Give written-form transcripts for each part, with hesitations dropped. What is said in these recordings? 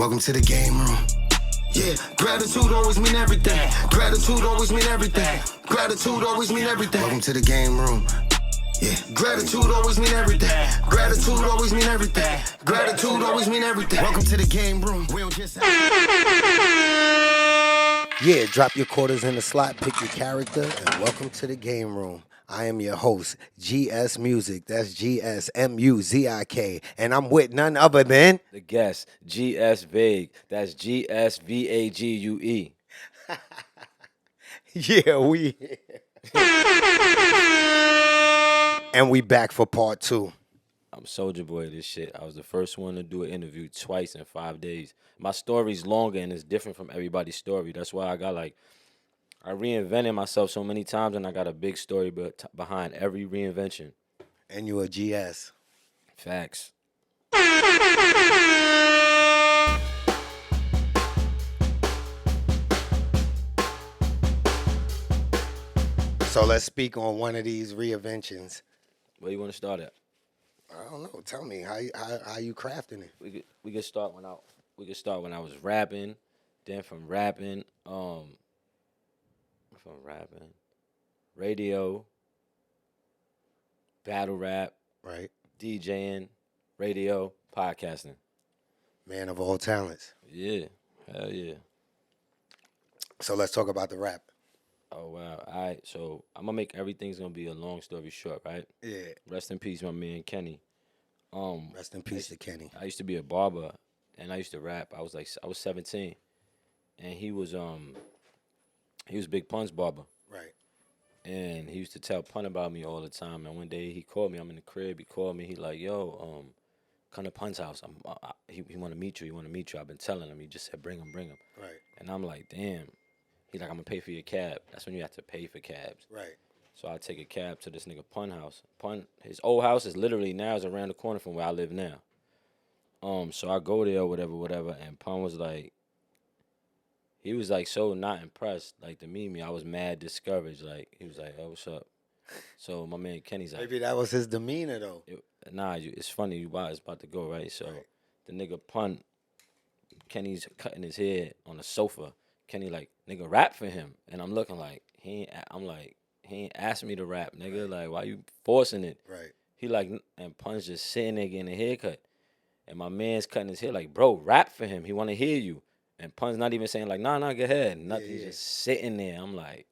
Welcome to the game room. Yeah, gratitude always mean everything. Gratitude always mean everything. Gratitude always mean everything. Welcome to the game room. Yeah, gratitude always mean everything. Gratitude always mean everything. Gratitude always mean everything. Welcome to the game room. We don't just Yeah, drop your quarters in the slot, pick your character, and welcome to the game room. I am your host, Gsmuzik. That's Gsmuzik, and I'm with none other than the guest, G.S.Vague. That's G.S.Vague. yeah, we and we back for part 2. I'm Soulja Boy of this shit. I was the first one to do an interview twice in 5 days. My story's longer and it's different from everybody's story. That's why I reinvented myself so many times, and I got a big story behind every reinvention. And you a GS. Facts. So let's speak on one of these reinventions. Where you want to start at? I don't know. Tell me how you crafting it. We could start when I was rapping, then from rapping, radio, battle rap, right? DJing, radio, podcasting. Man of all talents. Yeah, hell yeah. So let's talk about the rap. Oh wow! All right, so I'm gonna make everything's gonna be a long story short, right? Yeah. Rest in peace, my man Kenny. Rest in peace to Kenny. I used to be a barber, and I used to rap. I was 17, and he was Big Pun's barber. Right. And he used to tell Pun about me all the time. And one day he called me. I'm in the crib. He called me. He like, yo, come to Pun's house. He want to meet you. He want to meet you. I've been telling him. He just said, bring him. Right. And I'm like, damn. He's like, I'm gonna pay for your cab. That's when you have to pay for cabs. Right. So I take a cab to this nigga Pun house. Pun, his old house is literally now is around the corner from where I live now. So I go there, whatever. And Pun was like, he was like so not impressed, like to meet me. I was mad discouraged. Like he was like, "Oh, what's up?" So my man Kenny's like, maybe that was his demeanor though. It's funny. It's about to go right. So the nigga Pun, Kenny's cutting his hair on the sofa. Kenny like, nigga, rap for him, and I'm looking like he ain't asked me to rap, nigga. Like why you forcing it? Right. He like, and Pun's just sitting there getting a haircut, and my man's cutting his hair like, bro, rap for him. He want to hear you. And Pun's not even saying like, nah, go ahead. Nothing. He's just sitting there. I'm like,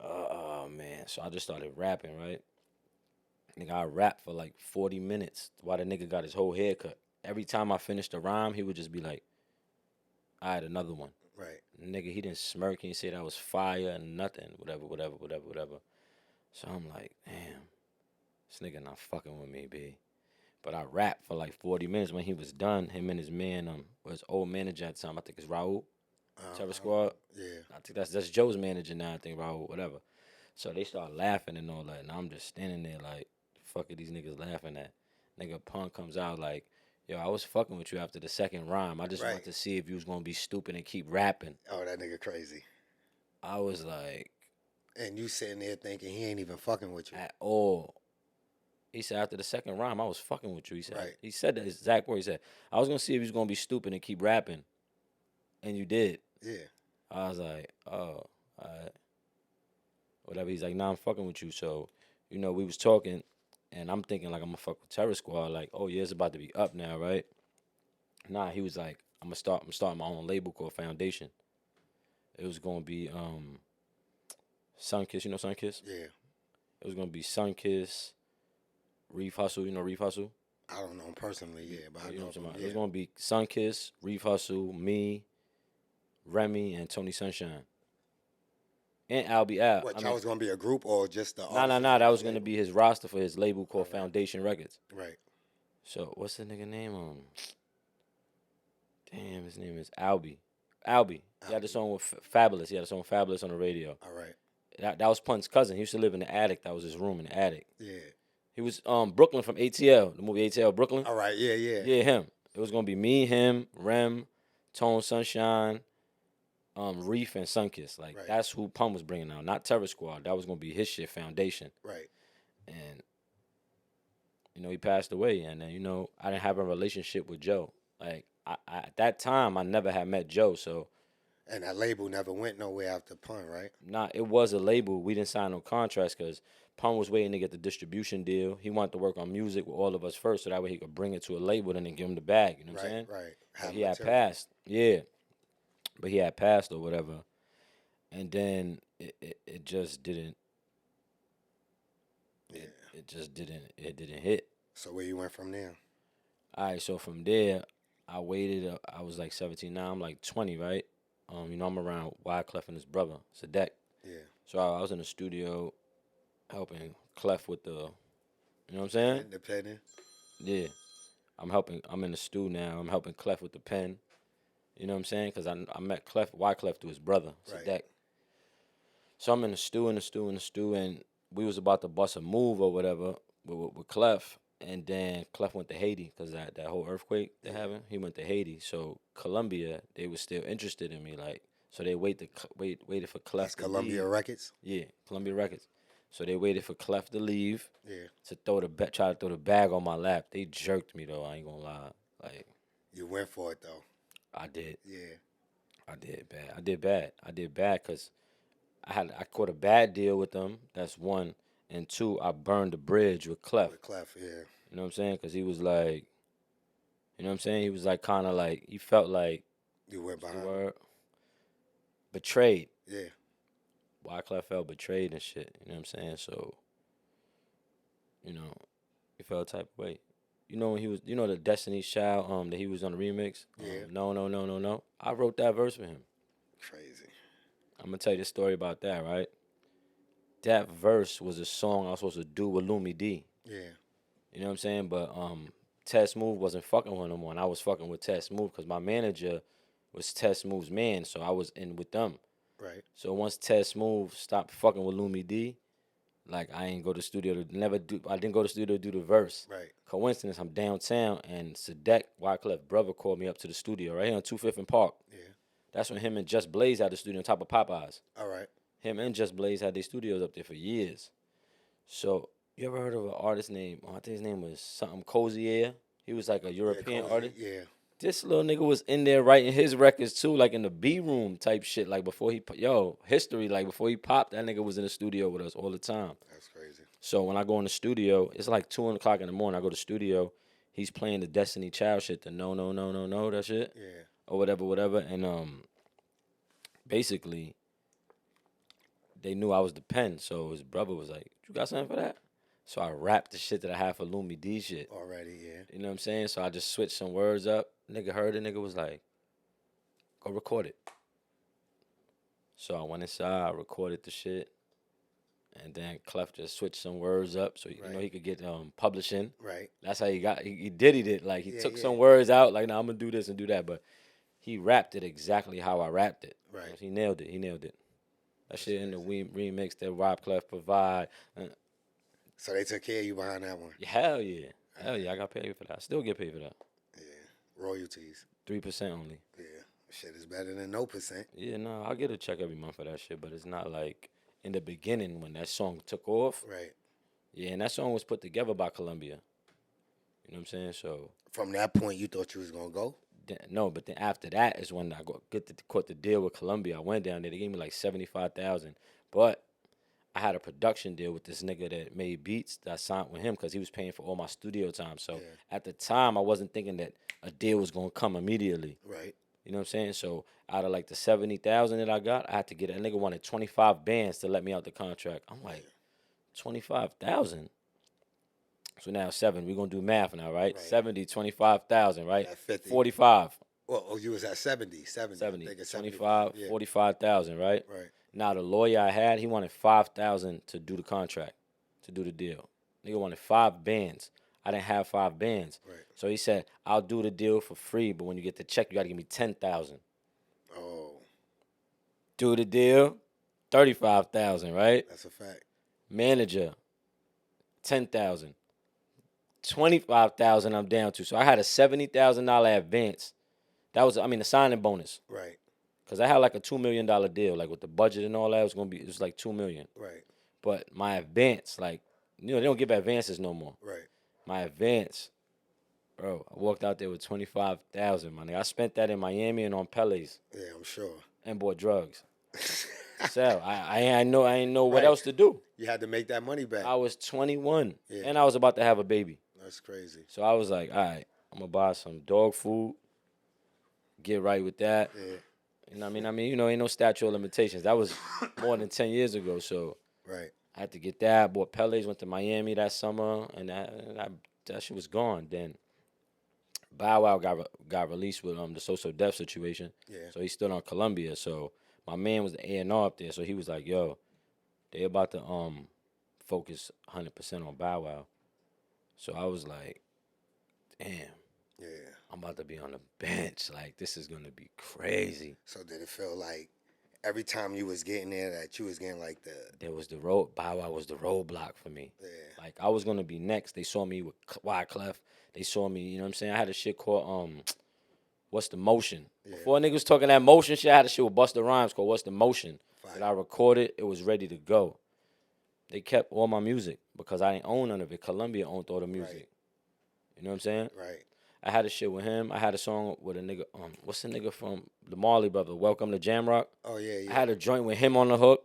oh man. So I just started rapping, right? Nigga, I rapped for like 40 minutes while the nigga got his whole haircut. Every time I finished a rhyme, he would just be like, all right, another one. Right. Nigga, he didn't smirk. He didn't say that was fire and nothing. Whatever. So I'm like, damn, this nigga not fucking with me, B. But I rapped for like 40 minutes. When he was done, him and his man, his old manager at the time, I think it's Raul, Terror Squad. Yeah. I think that's Joe's manager now, I think, Raul, whatever. So they start laughing and all that, and I'm just standing there like, the fuck are these niggas laughing at? Nigga Punk comes out like, yo, I was fucking with you after the second rhyme. I just wanted to see if you was gonna be stupid and keep rapping. Oh, that nigga crazy. I was like... And you sitting there thinking he ain't even fucking with you. At all. He said, after the second rhyme, I was fucking with you. He said, right. He said that exact word. He said, I was going to see if you was going to be stupid and keep rapping. And you did. Yeah. I was like, oh, all right. Whatever. He's like, nah, I'm fucking with you. So, we was talking, and I'm thinking, like, I'm going to fuck with Terror Squad. Like, oh, yeah, it's about to be up now, right? Nah, he was like, I'm starting my own label called Foundation. It was going to be Sunkiss. You know Sunkiss? Yeah. It was going to be Sunkiss, Reef Hustle, you know Reef Hustle? I don't know him personally, yeah, but I know him. It was gonna be Sunkiss, Reef Hustle, me, Remy, and Tony Sunshine. And Albie Al. What, y'all was gonna be a group or just the Nah, that was gonna be his roster for his label called Foundation Records. Right. So what's the nigga name? Damn, his name is Albie. Albie. He had the song with Fabulous. He had a song Fabulous on the radio. All right. That was Pun's cousin. He used to live in the attic. That was his room in the attic. Yeah. He was Brooklyn from ATL, the movie ATL Brooklyn. All right, yeah. Yeah, him. It was gonna be me, him, Rem, Tone Sunshine, Reef, and Sunkiss. Like that's who Pun was bringing out, not Terror Squad. That was gonna be his shit, Foundation. Right. And he passed away, and then I didn't have a relationship with Joe. Like at that time I never had met Joe, so And that label never went nowhere after Pun, right? it was a label. We didn't sign no contracts because Pun was waiting to get the distribution deal. He wanted to work on music with all of us first, so that way he could bring it to a label and then give him the bag. You know what I'm saying? Right. But he had passed, yeah. But he had passed or whatever, and then it just didn't. It just didn't. It didn't hit. So where you went from there? All right. So from there, I waited. I was like 17. Now I'm like 20, right? I'm around Wyclef and his brother, Sadek. Yeah. So I was in the studio helping Clef with the, you know what I'm saying? Independent. Yeah. I'm in the stew now. I'm helping Clef with the pen. You know what I'm saying? Because I met Wyclef through his brother, Sadek. Right. So I'm in the stew, and we was about to bust a move or whatever with Clef. And then Clef went to Haiti because that whole earthquake they having. He went to Haiti. So Colombia, they was still interested in me. Like, so they waited for Clef That's to Columbia leave. Records? Yeah, Columbia Records. So they waited for Clef to leave. Yeah. To try to throw the bag on my lap. They jerked me though. I ain't gonna lie. Like, You went for it though. I did. Yeah. I did bad because I caught a bad deal with them. That's one. And two, I burned the bridge with Clef. With Clef, yeah. You know what I'm saying? Because he was like, you know what I'm saying? He was like kind of like, he felt like, You went behind him. word, betrayed. Yeah. Wyclef felt betrayed and shit. You know what I'm saying? So, he felt type of way. You know when he was, the Destiny's Child, that he was on the remix? Yeah. No. I wrote that verse for him. Crazy. I'm going to tell you the story about that, right? That verse was a song I was supposed to do with Lumi D. Yeah. You know what I'm saying? But Tess Smooth wasn't fucking with him and I was fucking with Tess Smooth because my manager was Tess Smooth's man, so I was in with them. Right. So once Tess Smooth stopped fucking with Lumi D, like I didn't go to the studio to do the verse. Right. Coincidence, I'm downtown and Sadek, Wyclef brother, called me up to the studio right here on 25th and Park. Yeah. That's when him and Gsmuzik had the studio on top of Popeyes. All right. Him and Gsmuzik had their studios up there for years. So you ever heard of an artist named, I think his name was something Cozy Air? He was like a European Cozy, artist. Yeah. This little nigga was in there writing his records too, like in the B room type shit. Like before history, like before he popped, that nigga was in the studio with us all the time. That's crazy. So when I go in the studio, it's like 2 o'clock in the morning. I go to the studio, he's playing the Destiny Child shit, the no, that shit. Yeah. Or whatever. And basically, they knew I was the pen. So his brother was like, "You got something for that?" So I rapped the shit that I had for Lumi D shit. Already, yeah. You know what I'm saying? So I just switched some words up. Nigga heard it. Nigga was like, "Go record it." So I went inside, I recorded the shit. And then Clef just switched some words up so he could get publishing. Right. That's how he did it. Like he took Yeah. some words out, like, "Nah, I'm gonna do this and do that." But he rapped it exactly how I rapped it. Right. He nailed it. That shit in the remix that Rob Clef provide. So they took care of you behind that one. Hell yeah. I got paid for that. I still get paid for that. Yeah. Royalties. 3% only. Yeah. Shit is better than no percent. Yeah, no, I'll get a check every month for that shit, but it's not like in the beginning when that song took off. Right. Yeah, and that song was put together by Columbia. You know what I'm saying? So From that point, you thought you was gonna go? no, but then after that is when I caught the deal with Columbia. I went down there. They gave me like $75,000, but I had a production deal with this nigga that made beats that I signed with him because he was paying for all my studio time. So at the time, I wasn't thinking that a deal was gonna come immediately. Right. You know what I'm saying? So out of like the 70,000 that I got, I had to get a nigga wanted 25 bands to let me out the contract. I'm like, 25,000. So now 7. We're gonna do math now, right? 70, 25,000, right? At 50. 45. Well, you was at 70. 70. I think it's 25, 75. 45,000, right? Right. Now the lawyer I had, he wanted 5,000 to do the contract, to do the deal. Nigga wanted 5 bands. I didn't have 5 bands. Right. So he said, "I'll do the deal for free, but when you get the check, you gotta give me 10,000. Oh. Do the deal, 35,000, right? That's a fact. Manager, 10,000. 25,000 I'm down to. So I had a $70,000 advance. That was, the signing bonus. Right. Because I had like a $2 million deal. Like with the budget and all that, it was like $2 million. Right. But my advance, like, they don't give advances no more. Right. My advance Bro, I walked out there with 25,000, my nigga. I spent that in Miami and on Pele's Yeah, I'm sure. and bought drugs. So I ain't know what Right. else to do. You had to make that money back. I was 21 Yeah. and I was about to have a baby. That's crazy. So I was like, all right, I'm gonna buy some dog food, get right with that. Yeah. You know what I mean, ain't no statute of limitations. That was more than 10 years ago. So Right. I had to get that. Bought Pele's, went to Miami that summer, and that shit was gone. Then Bow Wow got released with the social death situation. Yeah. So he's still on Columbia. So my man was the A&R up there. So he was like, yo, they about to focus 100% on Bow Wow. So I was like, damn. Yeah. I'm about to be on the bench. Like, this is gonna be crazy. So did it feel like every time you was getting there that you was getting like There was the road. Bow Wow was the roadblock for me. Yeah. Like, I was gonna be next. They saw me with Wyclef. They saw me. You know what I'm saying? I had a shit called What's the Motion? Yeah. Before niggas talking that motion shit, I had a shit with Busta Rhymes called What's the Motion? Fire. That I recorded. It was ready to go. They kept all my music because I didn't own none of it. Columbia owned all the music. Right. You know what I'm saying? Right. I had a shit with him. I had a song with a nigga. What's the nigga from the Marley brother? Welcome to Jamrock. Oh yeah, yeah. I had a joint with him on the hook.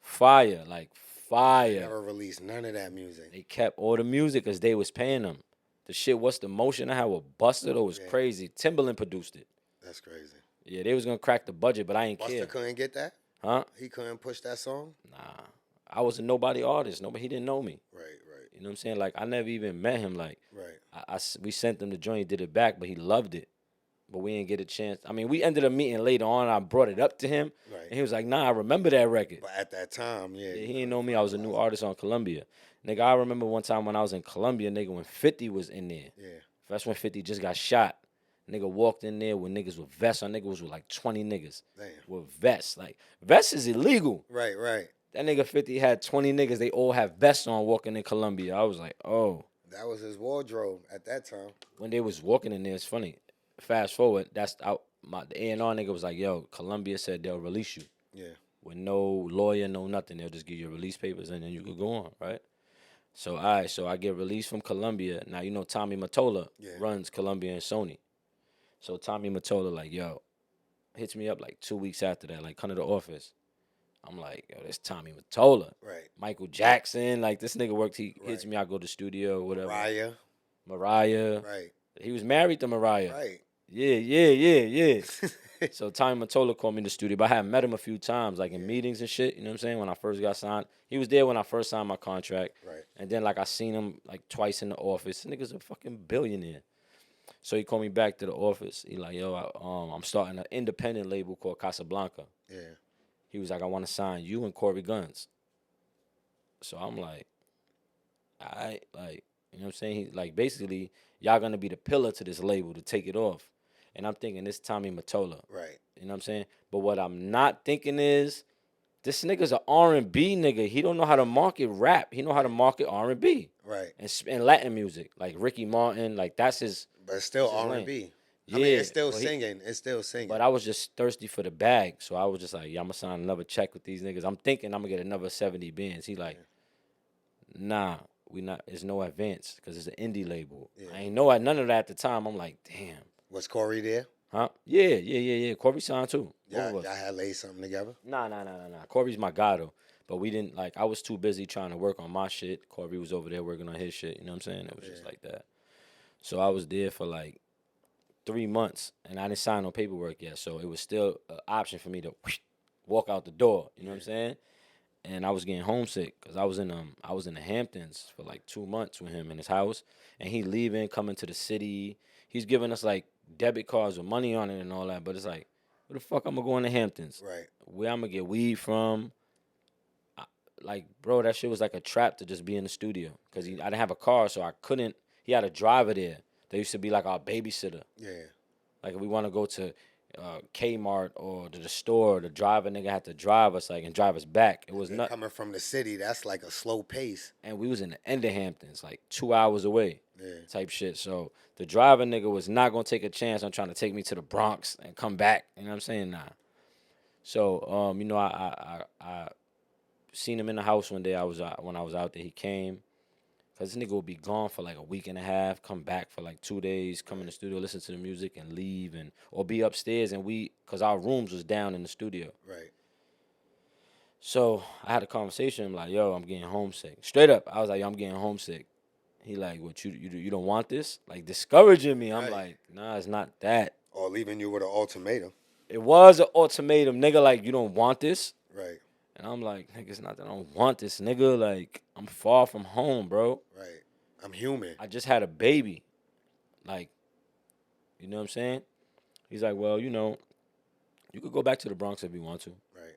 Fire, like fire. Never released none of that music. They kept all the music because they was paying them. The shit, What's the Motion I had with Busta, it was crazy. Timbaland produced it. That's crazy. Yeah, they was gonna crack the budget, but I ain't care. Busta couldn't get that? Huh? He couldn't push that song? Nah. I was a nobody artist. He didn't know me. Right. You know what I'm saying? Like, I never even met him. Like, Right. we sent him the joint, he did it back, but he loved it. But we didn't get a chance. I mean, we ended up meeting later on. I brought it up to him. Right. And he was like, nah, I remember that record. But at that time, Yeah, he didn't know me. I was a new artist on Columbia. Nigga, I remember one time when I was in Columbia, nigga, when 50 was in there. Yeah. That's when 50 just got shot. Nigga walked in there with niggas with vests. Our nigga was with like 20 niggas. Damn. With vests. Like, vests is illegal. Right. That nigga 50 had 20 niggas. They all have vests on walking in Columbia. I was like, oh. That was his wardrobe at that time. When they was walking in there, it's funny. Fast forward, the A&R nigga was like, yo, Columbia said they'll release you. Yeah. With no lawyer, no nothing. They'll just give you release papers and then you could go on, right? So, all right, so I get released from Columbia. Now, you know Tommy Mottola runs Columbia and Sony. So Tommy Mottola, like, yo, hits me up like 2 weeks after that, like, come to the office. I'm like, yo, that's Tommy Mottola. Right. Michael Jackson, like, this nigga worked, he hits me, I go to the studio, whatever. Mariah. Right. He was married to Mariah. Right. Yeah. So Tommy Mottola called me in the studio, but I had met him a few times, like in meetings and shit. You know what I'm saying? When I first got signed, he was there when I first signed my contract. Right. And then like I seen him like twice in the office. Nigga's a fucking billionaire. So he called me back to the office. He like, yo, I'm starting an independent label called Casablanca. Yeah. He was like, I want to sign you and Corey Guns. So I'm like, all right, like, you know what I'm saying? He like basically y'all gonna be the pillar to this label to take it off. And I'm thinking this Tommy Mottola. Right. You know what I'm saying? But what I'm not thinking is this nigga's an R&B nigga. He don't know how to market rap. He know how to market R&B. Right. And Latin music. Like Ricky Martin, like that's his. But it's still his R&B. lane. I mean, it's still but singing. It's still singing. But I was just thirsty for the bag. So I was just like, yeah, I'm going to sign another check with these niggas. I'm thinking I'm going to get another 70 bands. He like, nah, we not. There's no advance because it's an indie label. Yeah. I ain't know none of that at the time. I'm like, damn. Was Corey there? Huh? Yeah. Corey signed too. Both of us. Y'all had laid something together? Nah. Corey's my guy though. But we didn't like. I was too busy trying to work on my shit. Corey was over there working on his shit. You know what I'm saying? It was just like that. So I was there for like 3 months, and I didn't sign no paperwork yet. So it was still an option for me to walk out the door. You know what I'm saying? And I was getting homesick because I was in the Hamptons for like 2 months with him in his house, and he leaving, coming to the city. He's giving us like debit cards with money on it and all that. But it's like, where the fuck I'm gonna go in the Hamptons? Right. Where I'm gonna get weed from? Like, bro, that shit was like a trap to just be in the studio because I didn't have a car, so I couldn't. He had a driver there. They used to be like our babysitter. Yeah. Like if we want to go to Kmart or to the store, the driver nigga had to drive us like and drive us back. It was not coming from the city. That's like a slow pace. And we was in the end of Hamptons, like 2 hours away. Yeah. Type shit. So the driver nigga was not gonna take a chance on trying to take me to the Bronx and come back. You know what I'm saying? Nah. So you know, I seen him in the house one day. When I was out there. He came, Cause this nigga would be gone for like a week and a half, come back for like 2 days, come in the studio, listen to the music, and leave, or be upstairs, and cause our rooms was down in the studio. Right. So I had a conversation. I'm like, yo, I'm getting homesick. Straight up, I was like, yo, I'm getting homesick. He like, what, you don't want this? Like, discouraging me. I'm Right. like, nah, it's not that. Or leaving you with an ultimatum. It was an ultimatum, nigga. Like, you don't want this? Right. And I'm like, nigga, it's not that I don't want this, nigga. Like, I'm far from home, bro. Right. I'm human. I just had a baby. Like, you know what I'm saying? He's like, well, you could go back to the Bronx if you want to. Right.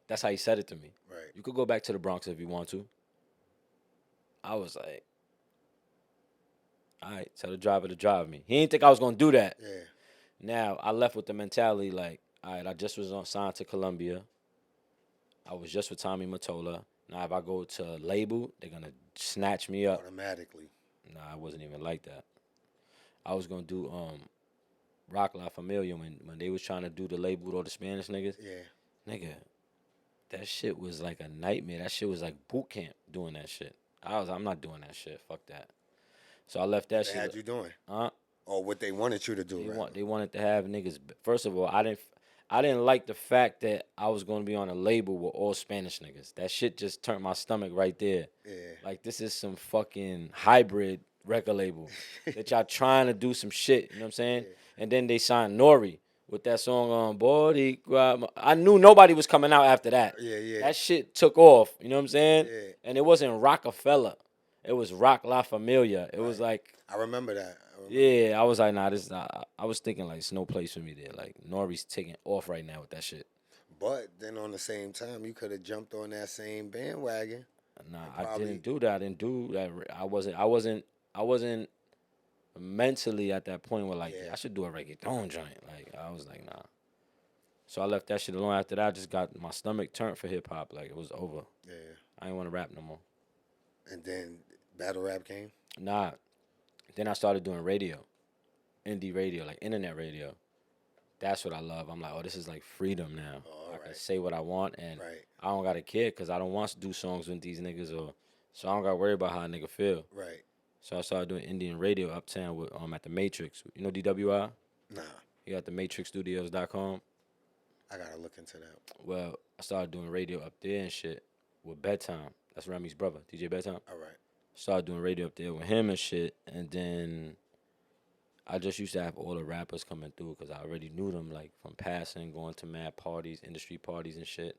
That's how he said it to me. Right. You could go back to the Bronx if you want to. I was like, all right, tell the driver to drive me. He didn't think I was going to do that. Yeah. Now, I left with the mentality like, all right, I just was signed to Columbia. I was just with Tommy Mottola. Now, if I go to a label, they're going to snatch me up. Automatically. Nah, I wasn't even like that. I was going to do Rock La Familia when they was trying to do the label with all the Spanish niggas. Yeah. Nigga, that shit was like a nightmare. That shit was like boot camp doing that shit. I'm not doing that shit. Fuck that. So I left that shit. They had you doing? Huh? Or what they wanted you to do, They wanted to have niggas. First of all, I didn't like the fact that I was going to be on a label with all Spanish niggas. That shit just turned my stomach right there. Yeah. Like, this is some fucking hybrid record label that y'all trying to do some shit. You know what I'm saying? Yeah. And then they signed Nori with that song on Boricua. I knew nobody was coming out after that. Yeah. That shit took off. You know what I'm saying? Yeah. And it wasn't Rockefeller. It was Rock La Familia. It was like... I remember that. Yeah, I was like, nah, this is not... I was thinking, like, it's no place for me there. Like, Nori's taking off right now with that shit. But then on the same time, you could have jumped on that same bandwagon. Nah, I didn't do that. I didn't do that. I wasn't mentally at that point where, like, I should do a reggaeton joint. Like, I was like, nah. So I left that shit alone. After that, I just got my stomach turned for hip-hop. Like, it was over. Yeah. I didn't want to rap no more. And then battle rap came? Nah. Then I started doing radio. Indie radio, like internet radio. That's what I love. I'm like, oh, this is like freedom now. I can say what I want, and I don't got to care because I don't want to do songs with these niggas, so I don't got to worry about how a nigga feel. Right. So I started doing Indian radio uptown with at the Matrix. You know DWI? Nah. You got the MatrixStudios.com. I got to look into that. Well, I started doing radio up there and shit with Bedtime. That's Remy's brother, DJ Bedtime. All right. Started doing radio up there with him and shit, and then I just used to have all the rappers coming through because I already knew them, like, from passing, going to mad parties, industry parties and shit.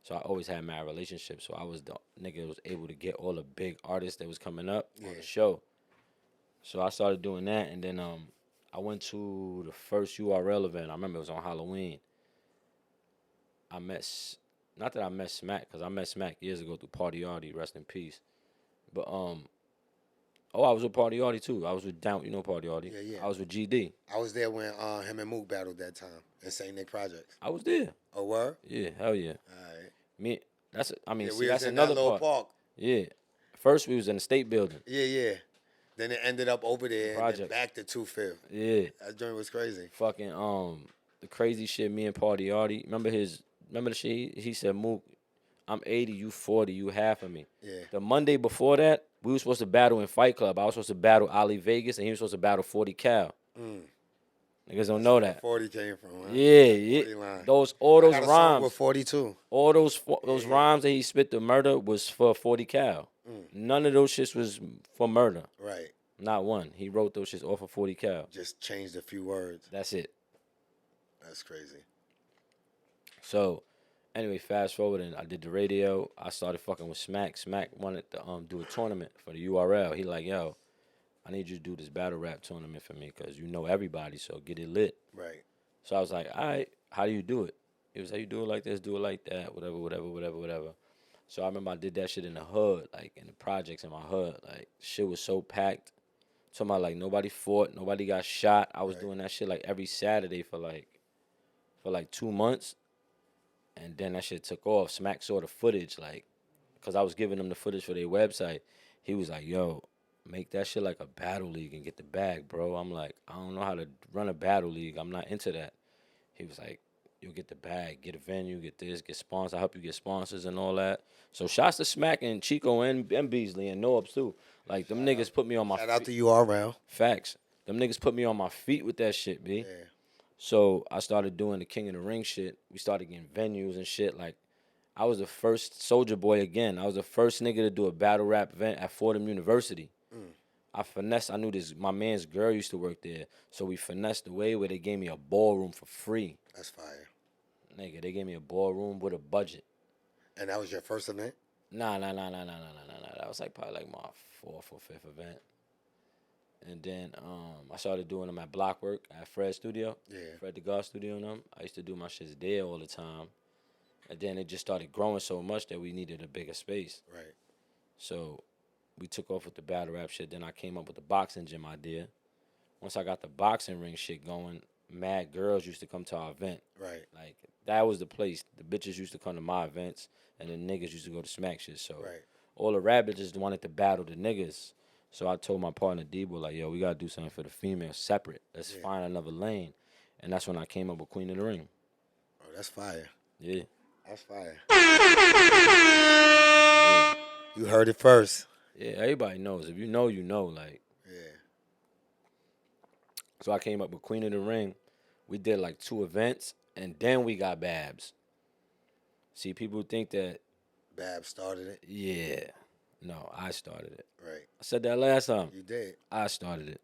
So I always had mad relationships. So I was the nigga that was able to get all the big artists that was coming up on the show. So I started doing that, and then I went to the first URL event. I remember it was on Halloween. Not that I met Smack, because I met Smack years ago through Party Artie, rest in peace. But I was with Party Artie too. I was with Party Artie. Yeah. I was with GD. I was there when him and Mook battled that time in St. Nick Projects. I was there. Oh, word? Yeah, hell yeah. All right. We was that's in another that little park. Yeah. First we was in the state building. Yeah. Then it ended up over there and then Project. back to 2/5. Yeah. That joint was crazy. Fucking the crazy shit. Me and Party Artie. Remember the shit he said, Mook, I'm 80, you 40, you half of me. Yeah. The Monday before that, we were supposed to battle in Fight Club. I was supposed to battle Ali Vegas, and he was supposed to battle 40 Cal. Niggas don't know that. 40 came from, huh? Yeah. 40 line. All those I got a song rhymes. with 42. All those rhymes that he spit to Murder was for 40 Cal. None of those shits was for Murder. Right. Not one. He wrote those shits off of 40 Cal. Just changed a few words. That's it. That's crazy. So, anyway, fast forward, and I did the radio. I started fucking with Smack. Smack wanted to do a tournament for the URL. He like, yo, I need you to do this battle rap tournament for me because you know everybody, so get it lit. Right. So I was like, all right, how do you do it? He was like, you do it like this, do it like that, whatever. So I remember I did that shit in the hood, like in the projects in my hood. Like, shit was so packed. Talking about, like, nobody fought, nobody got shot. I was doing that shit, like, every Saturday for 2 months. And then that shit took off. Smack saw the footage, like, because I was giving them the footage for their website. He was like, yo, make that shit like a battle league and get the bag, bro. I'm like, I don't know how to run a battle league. I'm not into that. He was like, you'll get the bag, get a venue, get this, get sponsors. I help you get sponsors and all that. So shots to Smack and Chico and Beasley and No Ups too. Like them niggas put me on my Shout out to URL. Facts. Them niggas put me on my feet with that shit, B. Yeah. So I started doing the King of the Ring shit. We started getting venues and shit. Like, I was the first Soldier Boy again. I was the first nigga to do a battle rap event at Fordham University. I finessed. I knew my man's girl used to work there. So we finessed the way where they gave me a ballroom for free. That's fire. Nigga, they gave me a ballroom with a budget. And that was your first event? Nah. That was probably my fourth or fifth event. And then I started doing them at Blockwork at Fred's studio. Yeah. Fred the God studio and them. I used to do my shits there all the time. And then it just started growing so much that we needed a bigger space. Right. So we took off with the battle rap shit. Then I came up with the boxing gym idea. Once I got the boxing ring shit going, mad girls used to come to our event. Right. Like, that was the place. The bitches used to come to my events, and the niggas used to go to Smack shit. So all the rap bitches wanted to battle the niggas. So I told my partner Debo, like, yo, we got to do something for the females separate. Let's find another lane. And that's when I came up with Queen of the Ring. Oh, that's fire. Yeah. That's fire. You heard it first. Yeah, everybody knows. If you know, you know. Like, Yeah. so I came up with Queen of the Ring. We did like 2 events, and then we got Babs. See, people think that. Bab started it. Yeah. No, I started it. Right. I said that last time. You did. I started it.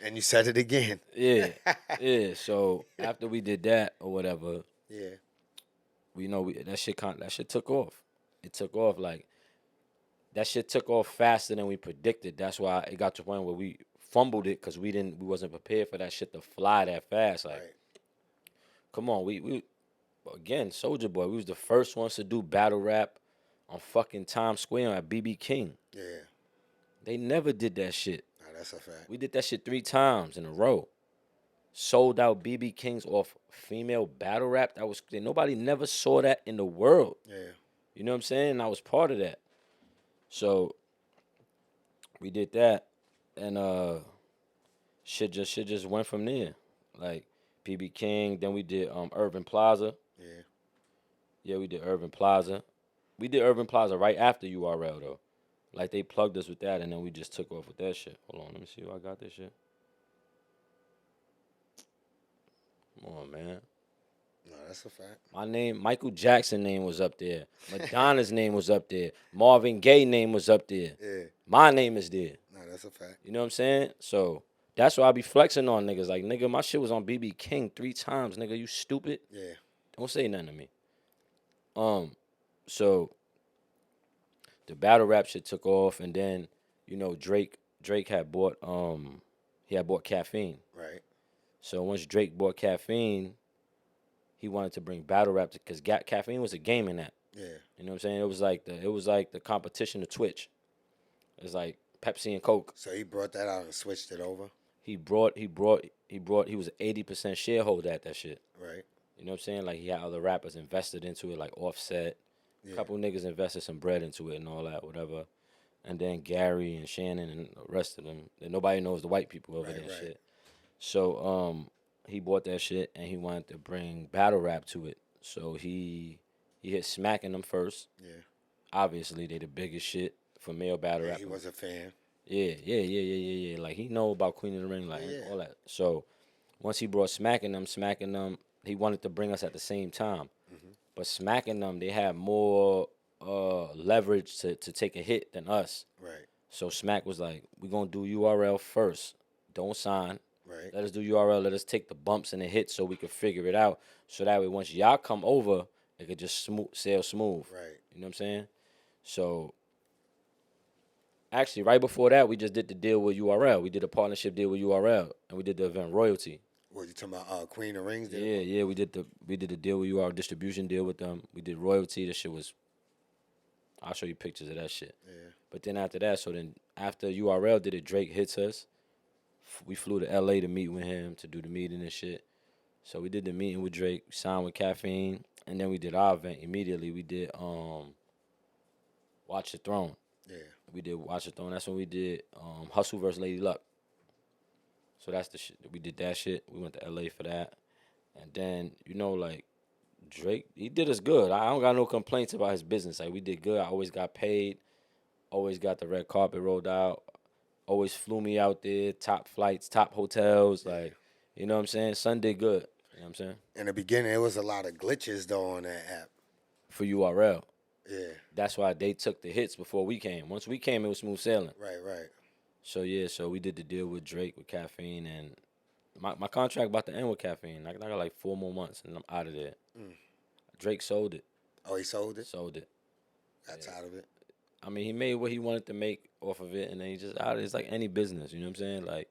And you said it again. Yeah. Yeah. So after we did that or whatever, Yeah. that shit took off. It took off like that shit took off faster than we predicted. That's why it got to the point where we fumbled it because we wasn't prepared for that shit to fly that fast. Like, come on, we again, Soulja Boy, we was the first ones to do battle rap on fucking Times Square at BB King. Yeah. They never did that shit. Nah, that's a fact. We did that shit 3 times in a row. Sold out BB Kings off female battle rap. Nobody never saw that in the world. Yeah. You know what I'm saying? I was part of that. So we did that, and shit just went from there. Like BB King, then we did Urban Plaza. Yeah. Yeah, we did Urban Plaza. We did Urban Plaza right after URL though. Like they plugged us with that, and then we just took off with that shit. Hold on, let me see if I got this shit. Come on, man. No, that's a fact. My name, Michael Jackson name was up there. Madonna's name was up there. Marvin Gaye name was up there. Yeah. My name is there. No, that's a fact. You know what I'm saying? So that's why I be flexing on niggas. Like, nigga, my shit was on BB King 3 times, nigga. You stupid? Yeah. Don't say nothing to me. So the battle rap shit took off, and then, you know, Drake had bought Caffeine. Right. So once Drake bought Caffeine, he wanted to bring battle rap because Caffeine was a gaming app. Yeah. You know what I'm saying? It was like the competition to Twitch. It's like Pepsi and Coke. So he brought that out and switched it over. He was an 80% shareholder at that shit. Right. You know what I'm saying? Like, he had other rappers invested into it, like Offset. Yeah. A couple niggas invested some bread into it and all that, whatever. And then Gary and Shannon and the rest of them. And nobody knows the white people over there and shit. So he bought that shit and he wanted to bring battle rap to it. So he hit Smacking them first. Yeah. Obviously, they the biggest shit for male battle rap. He was a fan. Yeah. Like, he know about Queen of the Ring, like, all that. So once he brought Smacking them, he wanted to bring us at the same time. Mm-hmm. But Smacking them, they had more leverage to take a hit than us. Right. So Smack was like, we're going to do URL first. Don't sign. Right. Let us do URL. Let us take the bumps and the hits so we can figure it out. So that way, once y'all come over, it could just sail smooth. Right. You know what I'm saying? So actually, right before that, we just did the deal with URL. We did a partnership deal with URL, and we did the event Royalty. What, you talking about Queen of Rings deal? Yeah. We did the deal with URL, distribution deal with them. We did Royalty. That shit was. I'll show you pictures of that shit. Yeah. But then after URL did it, Drake hits us. We flew to LA to meet with him, to do the meeting and shit. So we did the meeting with Drake, signed with Caffeine, and then we did our event immediately. We did Watch the Throne. Yeah. We did Watch the Throne. That's when we did Hustle versus Lady Luck. So that's the shit. We did that shit. We went to LA for that. And then, you know, like, Drake, he did us good. I don't got no complaints about his business. Like we did good. I always got paid. Always got the red carpet rolled out. Always flew me out there. Top flights, top hotels. Like, you know what I'm saying? Son did good. You know what I'm saying? In the beginning, it was a lot of glitches though on that app. For URL. Yeah. That's why they took the hits before we came. Once we came, it was smooth sailing. Right. So yeah, so we did the deal with Drake with Caffeine, and my contract about to end with Caffeine. I got like 4 more months, and I'm out of there. Drake sold it. Oh, he sold it? Sold it. Got tired of it? I mean, he made what he wanted to make off of it, and then he just out of it. It's like any business, you know what I'm saying? Like,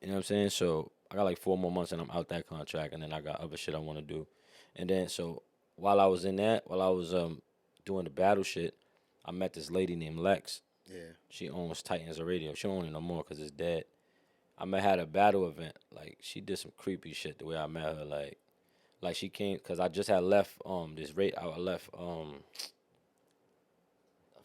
you know what I'm saying? So I got like 4 more months, and I'm out that contract, and then I got other shit I want to do. And then, so while I was in that, while I was doing the battle shit, I met this lady named Lex. Yeah. She owns Titans of Radio. She don't own it no more because it's dead. I met her at a battle event. Like, she did some creepy shit the way I met her. Like she came, because I just had left I left I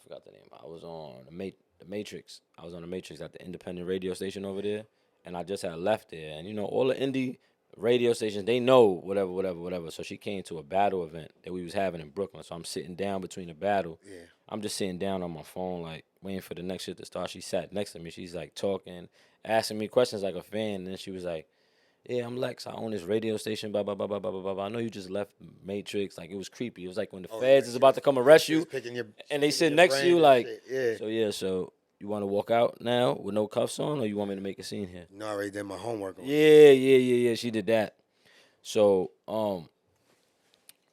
forgot the name. I was on the Matrix. I was on the Matrix at the independent radio station over there, and I just had left there. And you know, all the indie radio stations, they know whatever. So she came to a battle event that we was having in Brooklyn. So I'm sitting down between the battle. Yeah. I'm just sitting down on my phone, like waiting for the next shit to start. She sat next to me. She's like talking, asking me questions like a fan. And then she was like, "Yeah, I'm Lex. I own this radio station. Blah blah blah blah blah blah blah. I know you just left Matrix. Like, it was creepy. It was like when the feds is about to come arrest you, and they sit next to you. Like, So you want to walk out now with no cuffs on, or you want me to make a scene here? No, I already did my homework on it. Yeah. She did that. So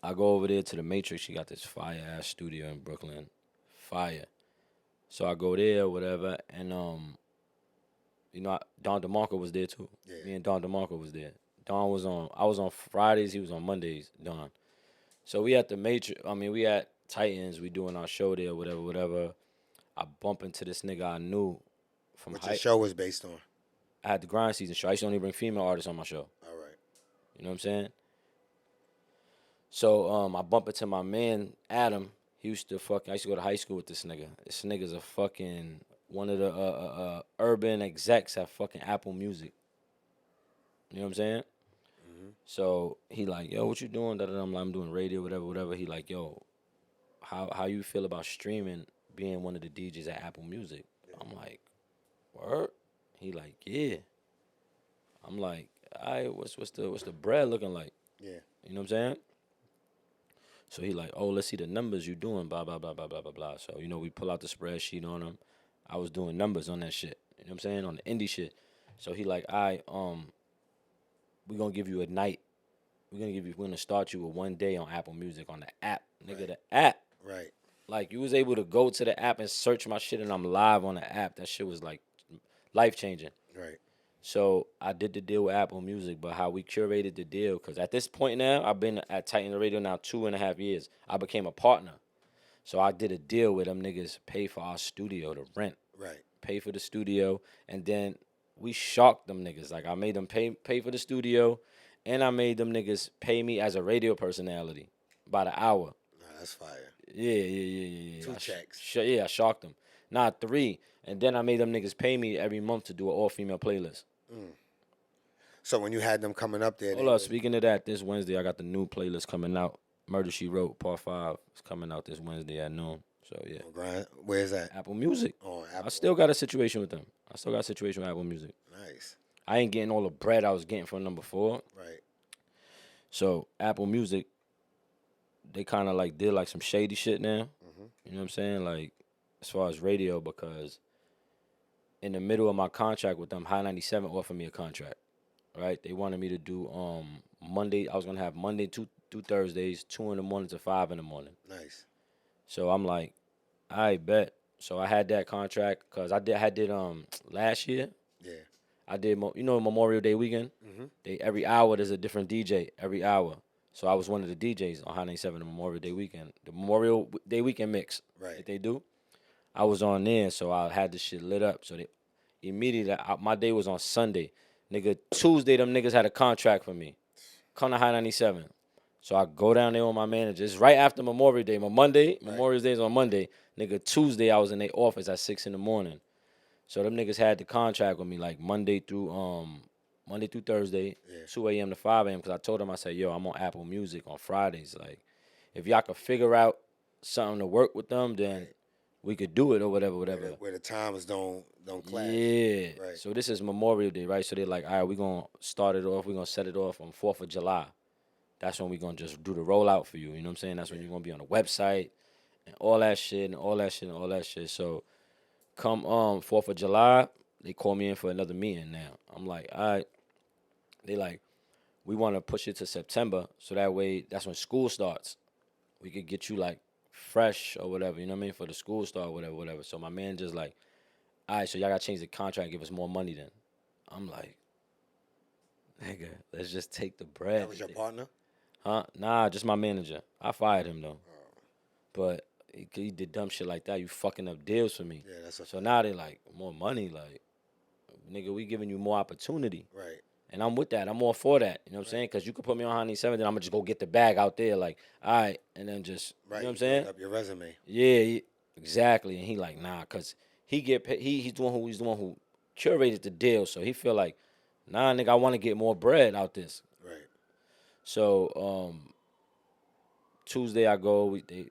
I go over there to the Matrix. She got this fire ass studio in Brooklyn. Fire. So I go there, whatever, and you know, Don DeMarco was there too. Yeah. Me and Don DeMarco was there. Don was on. I was on Fridays. He was on Mondays. Don. So we at the Matrix. I mean, we at Titans. We doing our show there, whatever. I bump into this nigga I knew from What your show was based on? I had the Grind Season show. I used to only bring female artists on my show. All right. You know what I'm saying? So I bump into my man Adam. I used to go to high school with this nigga. This nigga's a fucking one of the urban execs at fucking Apple Music. You know what I'm saying? Mm-hmm. So he like, yo, what you doing? I'm like, I'm doing radio, whatever. He like, yo, how you feel about streaming, being one of the DJs at Apple Music? Yeah. I'm like, word? He like, yeah. I'm like, all right, what's the bread looking like? Yeah. You know what I'm saying? So he like, oh, let's see the numbers you doing, blah, blah, blah, blah, blah, blah, blah. So, you know, we pull out the spreadsheet on him. I was doing numbers on that shit. You know what I'm saying? On the indie shit. So he like, all right, we're going to give you a night. We're going to start you with 1 day on Apple Music on the app. Nigga, Right. The app. Right. Like, you was able to go to the app and search my shit, and I'm live on the app. That shit was, like, life-changing. Right. So I did the deal with Apple Music, but how we curated the deal, because at this point now, I've been at Titan Radio now 2.5 years. I became a partner. So I did a deal with them niggas, pay for our studio, the rent. Right. Pay for the studio, and then we shocked them niggas. Like, I made them pay for the studio, and I made them niggas pay me as a radio personality by the hour. Nah, that's fire. Yeah. 2 checks. I shocked them. Nah, 3. And then I made them niggas pay me every month to do an all-female playlist. So when you had them coming up there... Hold up, speaking of that, this Wednesday I got the new playlist coming out. Murder, She Wrote, Part 5 is coming out this Wednesday at noon. So, yeah. Where's that? Apple Music. Oh, Apple. I still got a situation with them. I still got a situation with Apple Music. Nice. I ain't getting all the bread I was getting from number 4. Right. So, Apple Music, they kind of like did like some shady shit now. Mm-hmm. You know what I'm saying? Like, as far as radio, because in the middle of my contract with them, High 97 offered me a contract, right? They wanted me to do Monday. I was going to have Monday through Thursdays, 2 in the morning to 5 in the morning. Nice. So I'm like, I bet. So I had that contract because I did last year. Yeah. I did, Memorial Day weekend. Mm-hmm. Every hour there's a different DJ every hour. So I was one of the DJs on High 97 the Memorial Day weekend. The Memorial Day weekend mix that they do. I was on there, so I had this shit lit up. So they immediately, my day was on Sunday. Nigga, Tuesday, them niggas had a contract for me. Come to High 97. So I go down there with my manager. It's right after Memorial Day. Memorial Day is on Monday. Nigga, Tuesday, I was in their office at 6 in the morning. So them niggas had the contract with me like Monday through Monday through Thursday, 2 a.m. to 5 a.m. Because I told them, I said, yo, I'm on Apple Music on Fridays. Like, if y'all could figure out something to work with them, then we could do it or whatever. Where the times don't clash. Yeah. Right. So this is Memorial Day, right? So they're like, all right, we're going to start it off. We're going to set it off on 4th of July. That's when we're going to just do the rollout for you. You know what I'm saying? That's when you're going to be on the website and all that shit and all that shit and all that shit. So come 4th of July, they call me in for another meeting now. I'm like, all right. They like, we want to push it to September so that way that's when school starts. We could get you like fresh or whatever, you know what I mean, for the school start, whatever. So my manager's like, all right, so y'all got to change the contract, give us more money then. I'm like, nigga, let's just take the bread. That was your partner? Huh? Nah, just my manager. I fired him though. But he did dumb shit like that. You fucking up deals for me. Yeah, that's so now they like, more money, like, nigga, we giving you more opportunity. Right. And I'm with that. I'm all for that. You know what I'm saying? Because you could put me on High 97, then I'm going to just go get the bag out there. Like, all right. And then just, you know what I'm saying? Up your resume. Yeah, exactly. And he like, nah, because he get paid. He's the one who curated the deal. So he feel like, nah, nigga, I want to get more bread out this. Right. So Tuesday I go. They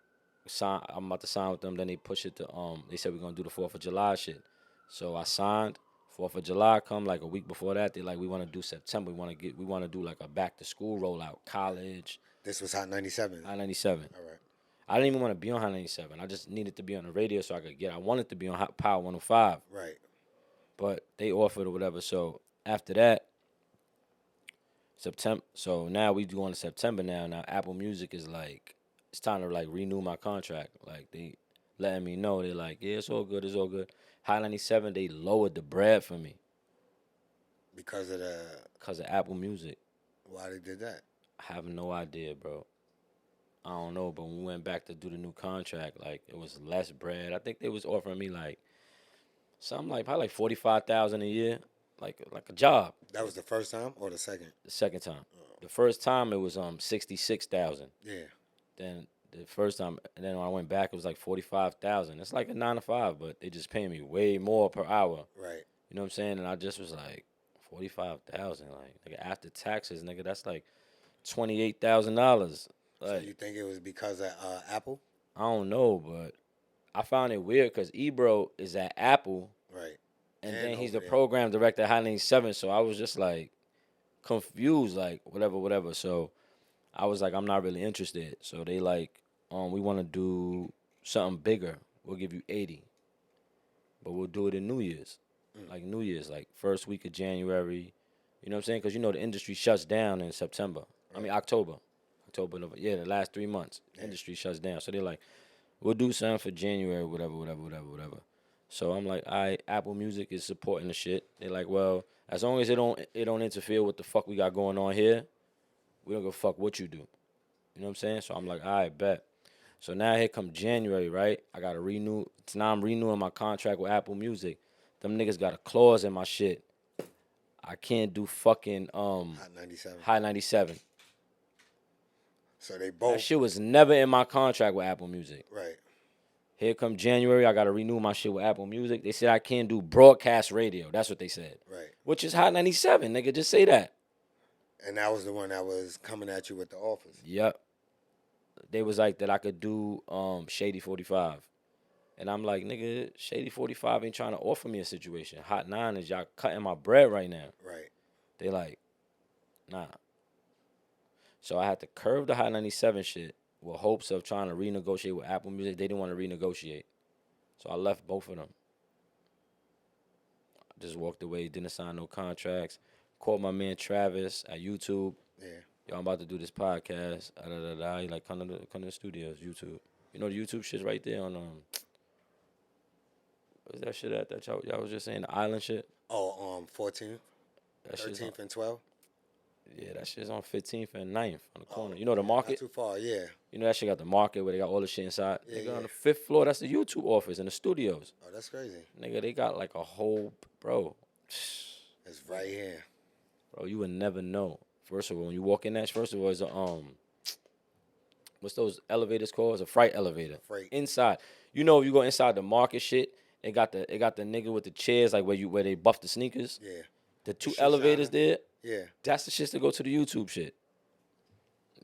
sign. I'm about to sign with them. Then they push it to, they said we're going to do the 4th of July shit. So I signed. 4th of July come like a week before that. They like, we want to do September. We want to do like a back to school rollout, college. This was Hot 97. Hot 97. All right. I didn't even want to be on Hot 97. I just needed to be on the radio so I wanted to be on Hot Power 105. Right. But they offered or whatever. So after that, September. So now we going to September now. Now Apple Music is like, it's time to like renew my contract. Like they letting me know. They're like, yeah, it's all good. It's all good. High 97, they lowered the bread for me. Because of Apple Music. Why they did that? I have no idea, bro. I don't know, but when we went back to do the new contract, like, it was less bread. I think they was offering me, like, something like, probably like $45,000 a year, like a job. That was the first time or the second? The second time. The first time, it was $66,000. Yeah. Then the first time, and then when I went back, it was like $45,000. It's like a 9 to 5, but they just paying me way more per hour. Right. You know what I'm saying? And I just was like, 45,000, like, nigga, after taxes, nigga, that's like $28,000. Like, So you think it was because of Apple? I don't know, but I found it weird because Ebro is at Apple, right? And then he's the program director at High 97. So I was just like confused, like whatever. So I was like, I'm not really interested. So they like, we want to do something bigger. We'll give you 80, but we'll do it in New Year's. Like New Year's, like first week of January. You know what I'm saying? Because you know the industry shuts down in September. Right. I mean October, November. Yeah, the last 3 months, industry shuts down. So they're like, we'll do something for January, whatever. So I'm like, all right, Apple Music is supporting the shit. They're like, well, as long as it don't interfere with the fuck we got going on here, we don't give a fuck what you do. You know what I'm saying? So I'm like, all right, bet. So now here come January, right? I got to renew. So now I'm renewing my contract with Apple Music. Them niggas got a clause in my shit. I can't do fucking High 97. So they both. That shit was never in my contract with Apple Music. Right. Here come January, I got to renew my shit with Apple Music. They said I can't do broadcast radio. That's what they said. Right. Which is High 97, nigga. Just say that. And that was the one that was coming at you with the offers. Yep. They was like that I could do Shady 45. And I'm like, nigga, Shady 45 ain't trying to offer me a situation. Hot 9 is y'all cutting my bread right now. Right. They like, nah. So I had to curve the High 97 shit with hopes of trying to renegotiate with Apple Music. They didn't want to renegotiate. So I left both of them. I just walked away, didn't sign no contracts. Called my man Travis at YouTube. Yeah. Yo, I'm about to do this podcast. He like, come to the studios, YouTube. You know the YouTube shit's right there on what's that shit at that y'all was just saying, the island shit? Oh, 14th, that 13th, and 12th? Yeah, that shit's on 15th and 9th on the corner. You know the market? Not too far, yeah. You know that shit got the market where they got all the shit inside? Yeah, Nigga, on the 5th floor, that's the YouTube office and the studios. Oh, that's crazy. Nigga, they got like a whole, bro. It's right here. Bro, you would never know. First of all, when you walk in that, first of all, it's a, what's those elevators called? It's a freight elevator. Freight. Inside. You know, if you go inside the market shit, it got the nigga with the chairs, like where they buff the sneakers. Yeah. The two elevators there, Yeah. That's the shit to go to the YouTube shit.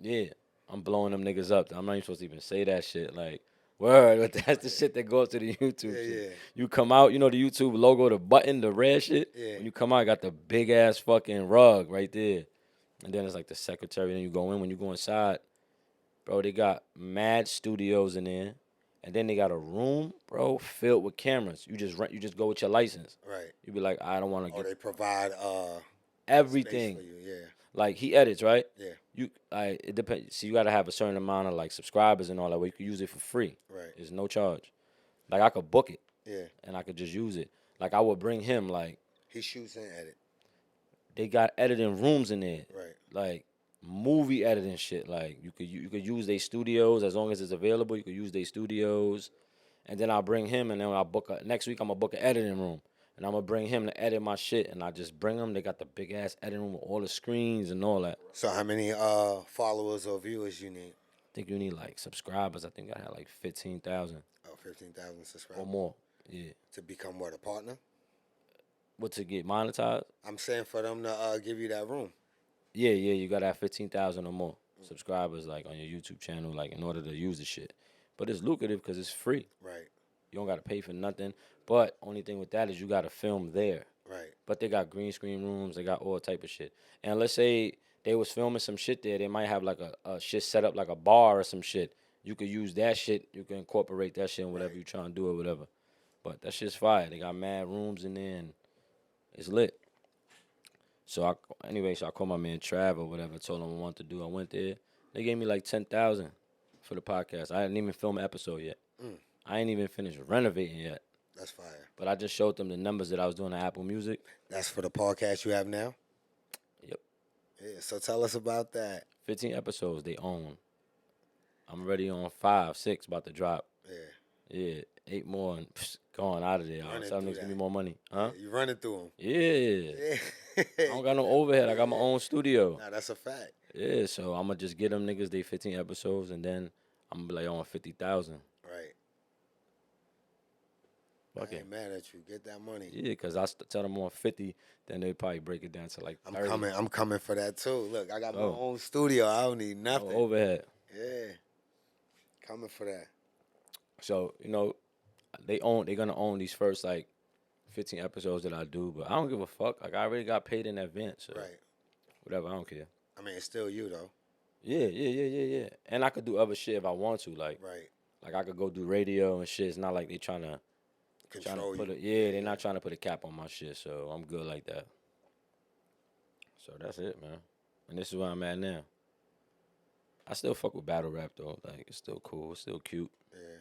Yeah, I'm blowing them niggas up. I'm not even supposed to even say that shit. Like, word, but that's the shit that goes to the YouTube shit. Yeah. You come out, you know the YouTube logo, the button, the red shit? Yeah. When you come out, I got the big ass fucking rug right there. And then it's like the secretary. Then you go in. When you go inside, bro, they got mad studios in there. And then they got a room, bro, filled with cameras. You just rent. You just go with your license. Right. You be like, I don't want to Or get they provide everything. space for you. Yeah. Like he edits, right? Yeah. It depends. So you gotta have a certain amount of like subscribers and all that. Where you can use it for free. Right. There's no charge. Like I could book it. Yeah. And I could just use it. Like I would bring him. Like He shoots and edit. they got editing rooms in there. Right. Like movie editing shit. Like you could use their studios as long as it's available. You could use their studios, and then I'll bring him, and then I'll book next week. I'm gonna book an editing room, and I'm gonna bring him to edit my shit, and I just bring them. They got the big ass editing room with all the screens and all that. So how many followers or viewers you need? I think you need like subscribers. I think I had like 15,000 Oh, 15,000 subscribers. or more. Yeah. To become what, a partner? What, to get monetized? I'm saying for them to give you that room. Yeah. You gotta have 15,000 or more subscribers, like on your YouTube channel, like in order to use the shit. But it's lucrative because it's free. Right. You don't gotta pay for nothing. But only thing with that is you gotta film there. Right. But they got green screen rooms. They got all type of shit. And let's say they was filming some shit there. They might have like a shit set up like a bar or some shit. You could use that shit. You can incorporate that shit in whatever you trying to do or whatever. But that shit's fire. They got mad rooms in there and it's lit. So I called my man Trav or whatever. Told him what I wanted to do. I went there. They gave me like 10,000 for the podcast. I didn't even film an episode yet. I ain't even finished renovating yet. That's fire. But I just showed them the numbers that I was doing on Apple Music. That's for the podcast you have now? Yep. Yeah, so tell us about that. 15 episodes they own. I'm already on 5, 6, about to drop. Yeah, 8 more and going out of there. I'll tell them to give me more money. Huh? You running through them. Yeah. I don't got no overhead. I got my own studio. Nah, that's a fact. Yeah, so I'm going to just get them niggas they 15 episodes, and then I'm going to be like on 50,000. Right. Fuck I it. ain't mad at you. Get that money. Yeah, because I tell them on 50, then they probably break it down to like 30. I'm coming for that too. Look, I got my Oh. own studio. I don't need No nothing. overhead. Yeah. Coming for that. So, they're gonna own these first like 15 episodes that I do, but I don't give a fuck. Like I already got paid in advance. So Right. whatever, I don't care. I mean, it's still you though. Yeah. And I could do other shit if I want to. Like I could go do radio and shit. It's not like they trying to Control put you. they're not trying to put a cap on my shit, so I'm good like that. So that's it, man. And this is where I'm at now. I still fuck with battle rap though. Like it's still cool. It's still cute. Yeah.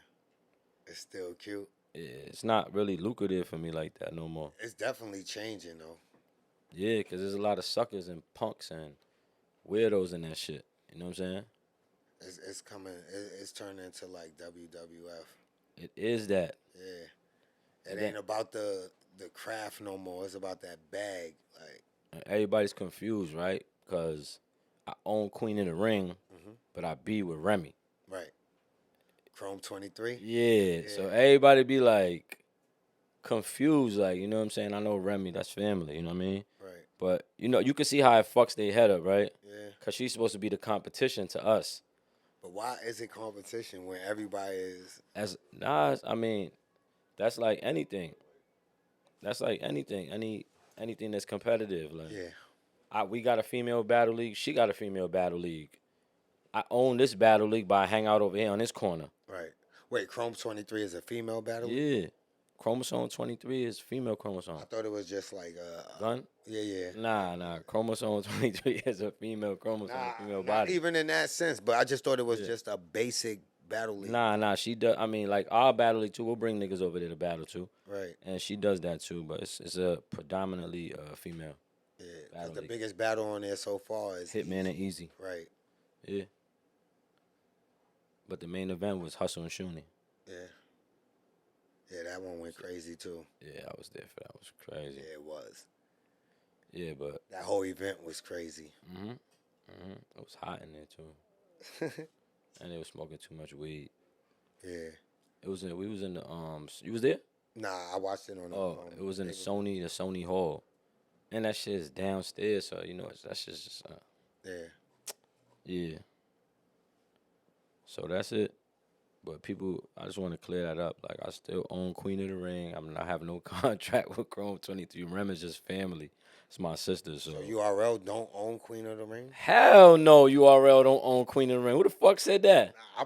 It's still cute. Yeah, it's not really lucrative for me like that no more. It's definitely changing though. Yeah, because there's a lot of suckers and punks and weirdos in that shit. You know what I'm saying? It's coming. It's turning into like WWF. It is that. Yeah. It ain't about the craft no more. It's about that bag. Like And everybody's confused, right? Because I own Queen in the Ring, but I be with Remy. right. Chrome 23. Yeah, so everybody be like confused, like, you know what I'm saying? I know Remy, that's family, you know what I mean? Right. But, you can see how it fucks their head up, right? Yeah. Because she's supposed to be the competition to us. But why is it competition when everybody is? I mean, that's like anything. That's like anything. Anything that's competitive. Like, Yeah. we got a female battle league. She got a female battle league. I own this battle league, but I hang out over here on this corner. Right. Wait, Chrome 23 is a female battle? Yeah. Chromosome 23 is female chromosome. I thought it was just like Gun? Yeah. Nah. Chromosome 23 is a female chromosome, female Not body. even in that sense, but I just thought it was just a basic battle league. Nah, she does. I mean, like our battle league too. We'll bring niggas over there to battle too. Right. And she does that too, but it's a predominantly female. Yeah. 'Cause Battle the league. biggest battle on there so far is Hitman and Easy. Right. Yeah. But the main event was Hustle and Shuni. Yeah. Yeah, that one went crazy too. Yeah, I was there for that. It was crazy. Yeah, it was. Yeah, but That whole event was crazy. it was hot in there too. And they was smoking too much weed. Yeah. We was in the you was there? Nah, I watched it on the Oh, it was in the Sony Hall. And that shit is downstairs, so that's just yeah. So that's it. But people, I just want to clear that up. Like, I still own Queen of the Ring. I'm not having no contract with Chrome 23. Rem is just family. It's my sister, so. URL don't own Queen of the Ring? Hell no, URL don't own Queen of the Ring. Who the fuck said that? I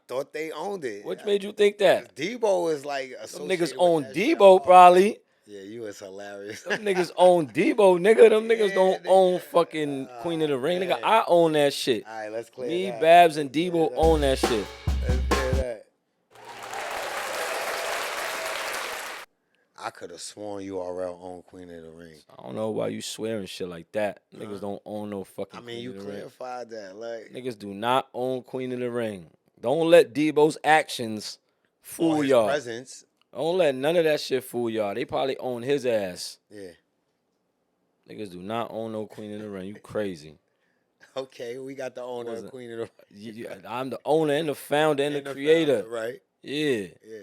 thought they owned it. What made you think that? Debo is like Them associated niggas own with that Debo, show. probably. Yeah, you was hilarious. Them niggas own Debo, nigga. Them niggas don't nigga. own fucking Queen of the Ring. Nigga, I own that shit. All right, let's clear Me, that. Babs, and Debo own that shit. Let's clear that. I could have sworn URL owned Queen of the Ring. I don't know why you swearing shit like that. Niggas don't own no fucking I mean, Queen you of the Ring. clarified that. Like, Niggas do not own Queen of the Ring. Don't let Debo's actions fool his y'all. presence. Don't let none of that shit fool y'all. They probably own his ass. Yeah. Niggas do not own no Queen of the Ring. You crazy. Okay, we got the owner of Queen of the Ring. I'm the owner and the founder and the creator. Founder, right? Yeah. Yeah.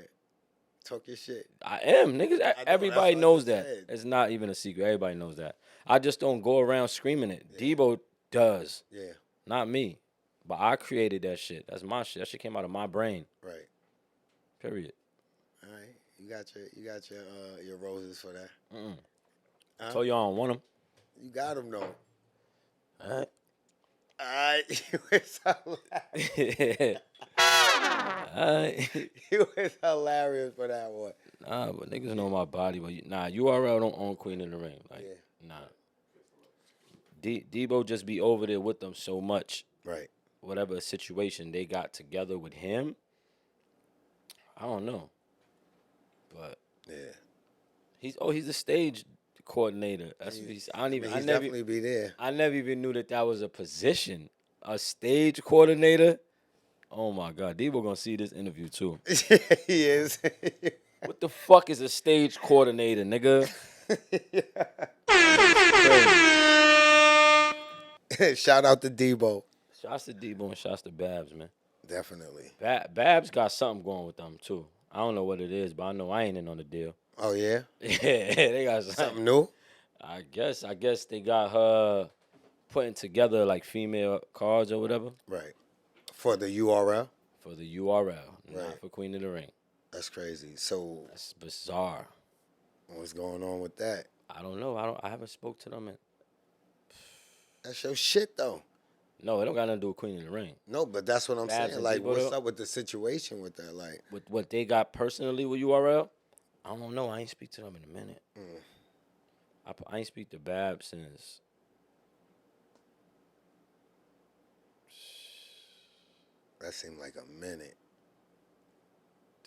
Talk your shit. I am, niggas. Everybody that's what I knows just that. said. It's not even a secret. Everybody knows that. I just don't go around screaming it. Debo does. Yeah. Not me. But I created that shit. That's my shit. That shit came out of my brain. Right. Period. All right. You got your roses for that. I told you I don't want them. You got them though. All right. All right. You was hilarious. You was hilarious for that one. Nah, but niggas know my body. But URL don't own Queen of the Ring. Like, nah. Debo just be over there with them so much. Right. Whatever situation they got together with him, I don't know. But he's the stage coordinator. That's what he's. I never definitely be there. I never even knew that was a position. A stage coordinator. Oh my God, Debo gonna see this interview too. He is. What the fuck is a stage coordinator, nigga? Shout out to Debo. Shouts to Debo and shouts to Babs, man. Definitely. Babs got something going with them too. I don't know what it is, but I know I ain't in on the deal. Oh yeah. Yeah, they got Something new. I guess they got her putting together like female cards or whatever. Right. For the URL. For the URL, Right. not for Queen of the Ring. That's crazy. So That's bizarre. what's going on with that? I don't know. I haven't spoke to them. That's your shit though. No, it don't got nothing to do with Queen of the Ring. No, but that's what I'm Babs saying. and Like, Debo what's though? up with the situation with that? Like, With what they got personally with URL, I don't know. I ain't speak to them in a minute. I ain't speak to Babs since. that seemed like a minute.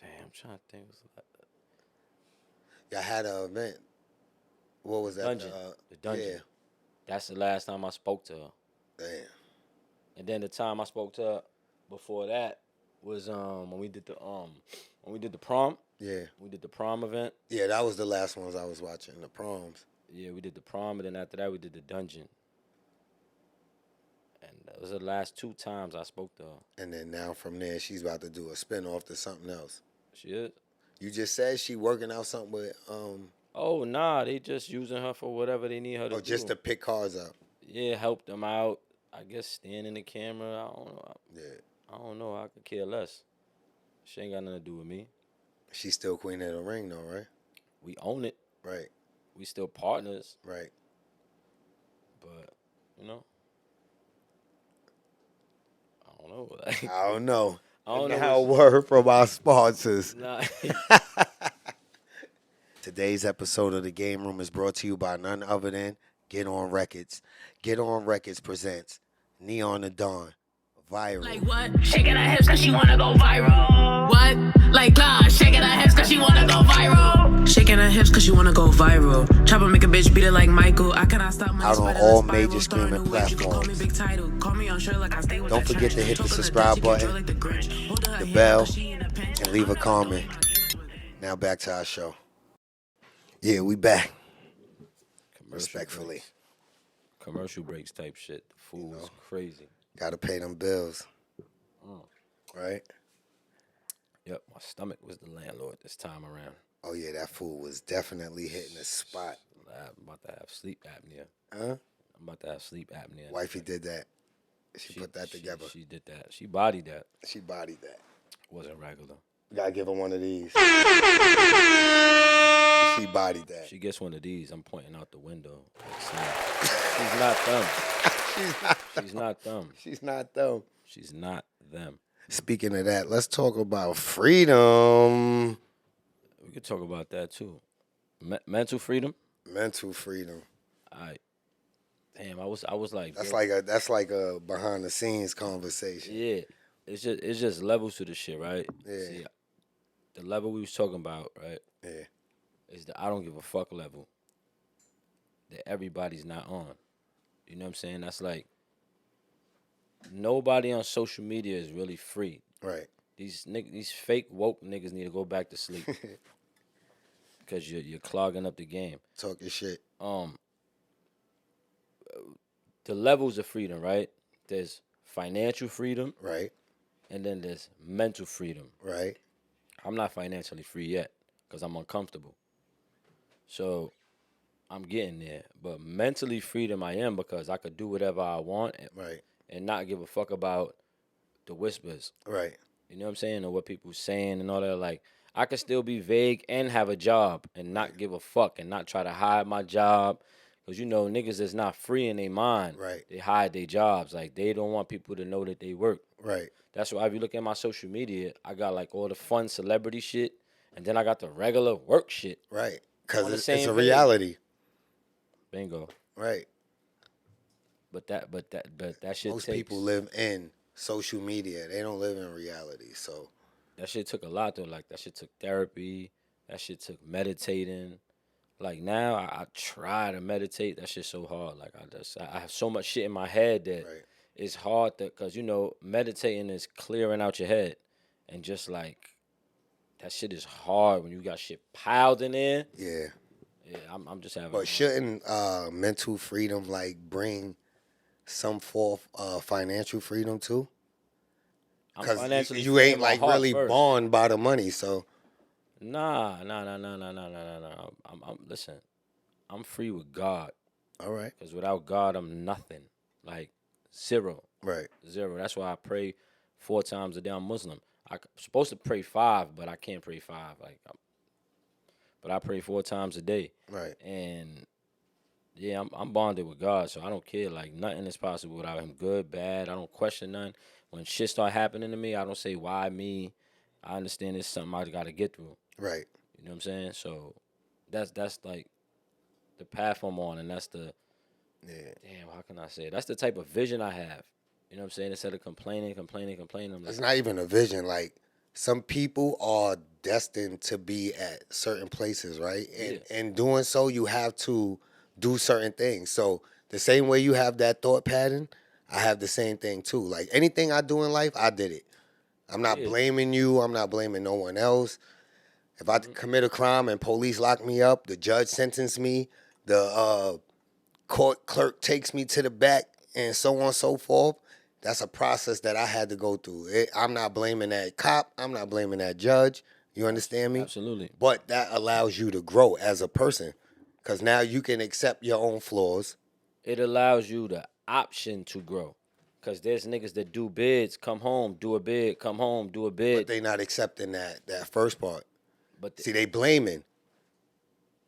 Damn, I'm trying to think. Y'all had an event. What was that? Dungeon. The dungeon. Yeah. That's the last time I spoke to her. Damn. And then the time I spoke to her before that was when we did the prom. Yeah. We did the prom event. Yeah, that was the last ones I was watching, the proms. Yeah, we did the prom, and then after that we did the dungeon. And those are the last 2 times I spoke to her. And then now from there, she's about to do a spinoff to something else. She is? You just said she working out something with, Oh, nah, they just using her for whatever they need her to do. just to pick cars up. Yeah, help them out. I guess stand in the camera. I don't know. Yeah. I don't know. I could care less. She ain't got nothing to do with me. She's still Queen of the Ring though, right? We own it. Right. We still partners. Right. But, you know. I don't know. I don't know. I don't know Now, word from our sponsors. Nah. Today's episode of The Game Room is brought to you by none other than Get On Records. Get On Records presents Neon the Dawn, Viral. Like what? Shaking her hips cause she wanna go viral. What? Like God, shaking her hips cause she wanna go viral. Shaking her hips cause she wanna go viral. Chopper make a bitch beat it like Michael. I cannot stop my Out on spider, all spiral, major starting streaming new wave. You can call me platforms. Big Title. Call me on shirt like I stay with Don't that forget to church. hit the Choke her subscribe bitch, button, control like the Grinch. Hold her the hand bell, cause she in a pinch. and leave a comment. Now back to our show. Yeah, we back. Respectfully. Breaks. Commercial breaks type shit. The fool was crazy. Gotta pay them bills. Right? Yep, my stomach was the landlord this time around. Oh yeah, that fool was definitely hitting the spot. about to have sleep apnea. Huh? I'm about to have sleep apnea. Wifey did that. She put that together. She did that. She bodied that. She bodied that. Wasn't regular. Gotta give her one of these. She bodied that. She gets one of these. I'm pointing out the window. She's not them. She's not them. She's not them. She's not them. Speaking of that, let's talk about freedom. We could talk about that too. Mental freedom. Mental freedom. Damn, I was like. That's like a behind the scenes conversation. Yeah, it's just levels to the shit, right? Yeah. See, the level we was talking about, right? Yeah. Is the I don't give a fuck level that everybody's not on. You know what I'm saying? That's like nobody on social media is really free. Right. These fake woke niggas need to go back to sleep because you're clogging up the game. Talk your shit. The levels of freedom, right? There's financial freedom, Right. and then there's mental freedom. Right. I'm not financially free yet because I'm uncomfortable. So I'm getting there. But mentally freedom I am because I could do whatever I want Right. and not give a fuck about the whispers. Right. You know what I'm saying? Or what people saying and all that. Like, I could still be vague and have a job and not give a fuck and not try to hide my job. Because, you know, niggas that's not free in their mind. Right. They hide their jobs. Like, they don't want people to know that they work. Right. That's why if you look at my social media, I got, like, all the fun celebrity shit. And then I got the regular work shit. Right. On the Because it's same a page. reality. Bingo. Right. But that shit Most takes, people live in social media. They don't live in reality. So that shit took a lot though. Like that shit took therapy. That shit took meditating. Like now I try to meditate. That shit's so hard. Like I have so much shit in my head that Right. it's hard to, cause you know meditating is clearing out your head, and just like that shit is hard when you got shit piled in there. yeah. Yeah, I'm just having. But shouldn't mental freedom like bring some forth financial freedom too? I'm Because financially you free in ain't my like heart really first. born by the money. So Nah. Listen, I'm free with God. all right. Because without God, I'm nothing. Like, zero. Right. Zero. That's why I pray 4 times a day. I'm Muslim. I'm supposed to pray 5, but I can't pray 5. But I pray 4 times a day. Right. And, yeah, I'm bonded with God, so I don't care. Like, nothing is possible without him. Good, bad. I don't question none. When shit start happening to me, I don't say, why me? I understand it's something I got to get through. Right. You know what I'm saying? So, that's like, the path I'm on, and that's the... Yeah. Damn, how can I say it? That's the type of vision I have. You know what I'm saying? Instead of complaining, I'm like, It's not even a vision. Like some people are destined to be at certain places, right? And in doing so, you have to do certain things. So the same way you have that thought pattern, I have the same thing too. Like anything I do in life, I did it. I'm not blaming you. I'm not blaming no one else. If I commit a crime and police lock me up, the judge sentenced me, the court clerk takes me to the back, and so on and so forth. That's a process that I had to go through. I'm not blaming that cop. I'm not blaming that judge. You understand me? absolutely. But that allows you to grow as a person because now you can accept your own flaws. It allows you the option to grow. Because there's niggas that do bids, come home, do a bid, come home, do a But bid. they not accepting that first part. But See, they blaming.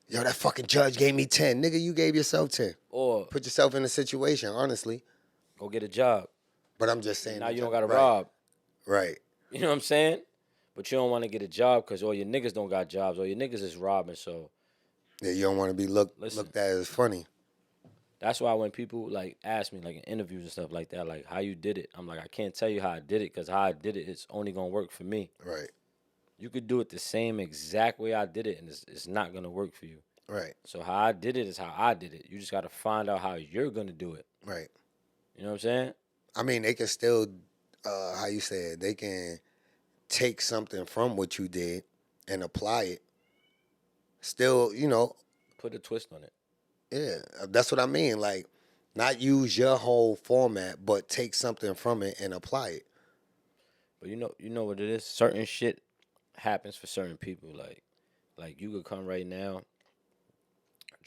Yo, that fucking judge gave me 10. Nigga, you gave yourself 10. or Put yourself in a situation, honestly. go get a job. But I'm just saying. Now you don't got to right. rob. Right. You know what I'm saying? But you don't want to get a job because all your niggas don't got jobs. All your niggas is robbing. So Yeah, you don't want to be looked Listen. at as funny. that's why when people like ask me like in interviews and stuff like that, like how you did it, I'm like, I can't tell you how I did it because how I did it, it's only going to work for me. Right. You could do it the same exact way I did it, and it's not going to work for you. Right. So how I did it is how I did it. You just got to find out how you're going to do it. Right. You know what I'm saying? I mean, they can still, how you say it, they can take something from what you did and apply it. Still, you know, Put a twist on it. yeah, that's what I mean. Like, not use your whole format, but take something from it and apply it. But you know what it is? Certain shit happens for certain people. Like you could come right now,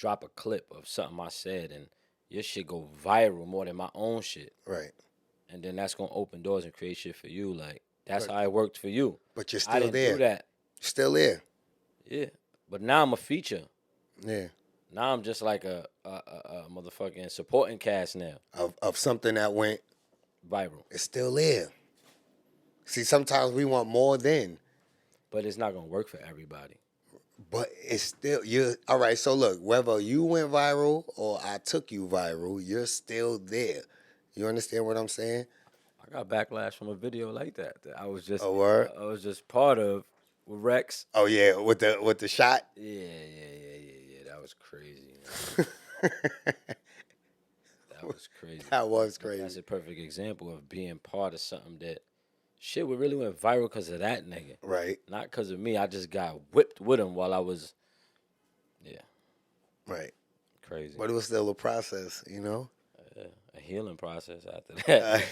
drop a clip of something I said and your shit go viral more than my own shit. Right. And then that's gonna open doors and create shit for you. Like that's how it worked for you. But you're I still didn't there. do that. Still there. Yeah. But now I'm a feature. Yeah. Now I'm just like a motherfucking supporting cast now. Of something that went Viral. it's still there. See, sometimes we want more than, But it's not gonna work for everybody. but it's still you. All right, so look, whether you went viral or I took you viral, you're still there. You understand what I'm saying? I got backlash from a video like that I was just A word? I was just part of with Rex. Oh yeah, with the shot. Yeah. That was crazy. Man. That was crazy. That was crazy. That's a perfect example of being part of something that shit we really went viral because of that nigga. Right. Not because of me. I just got whipped with him while I was, Right. crazy. But it was still a process, you know? A healing process after that.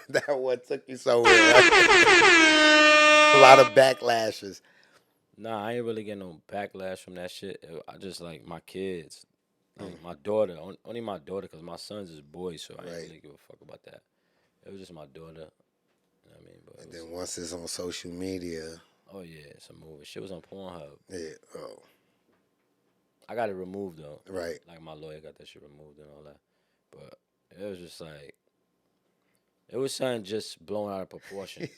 That what took you somewhere. A lot of backlashes. Nah, I ain't really getting no backlash from that shit. I just like my kids. Like my daughter. Only my daughter because my sons is boys, so I ain't really give a fuck about that. It was just my daughter. You know what I mean? But And then once it's on social media. Oh, yeah, it's a movie. Shit was on Pornhub. Yeah. Oh. I got it removed, though. Right. Like, my lawyer got that shit removed and all that. But it was just like, it was something just blown out of proportion.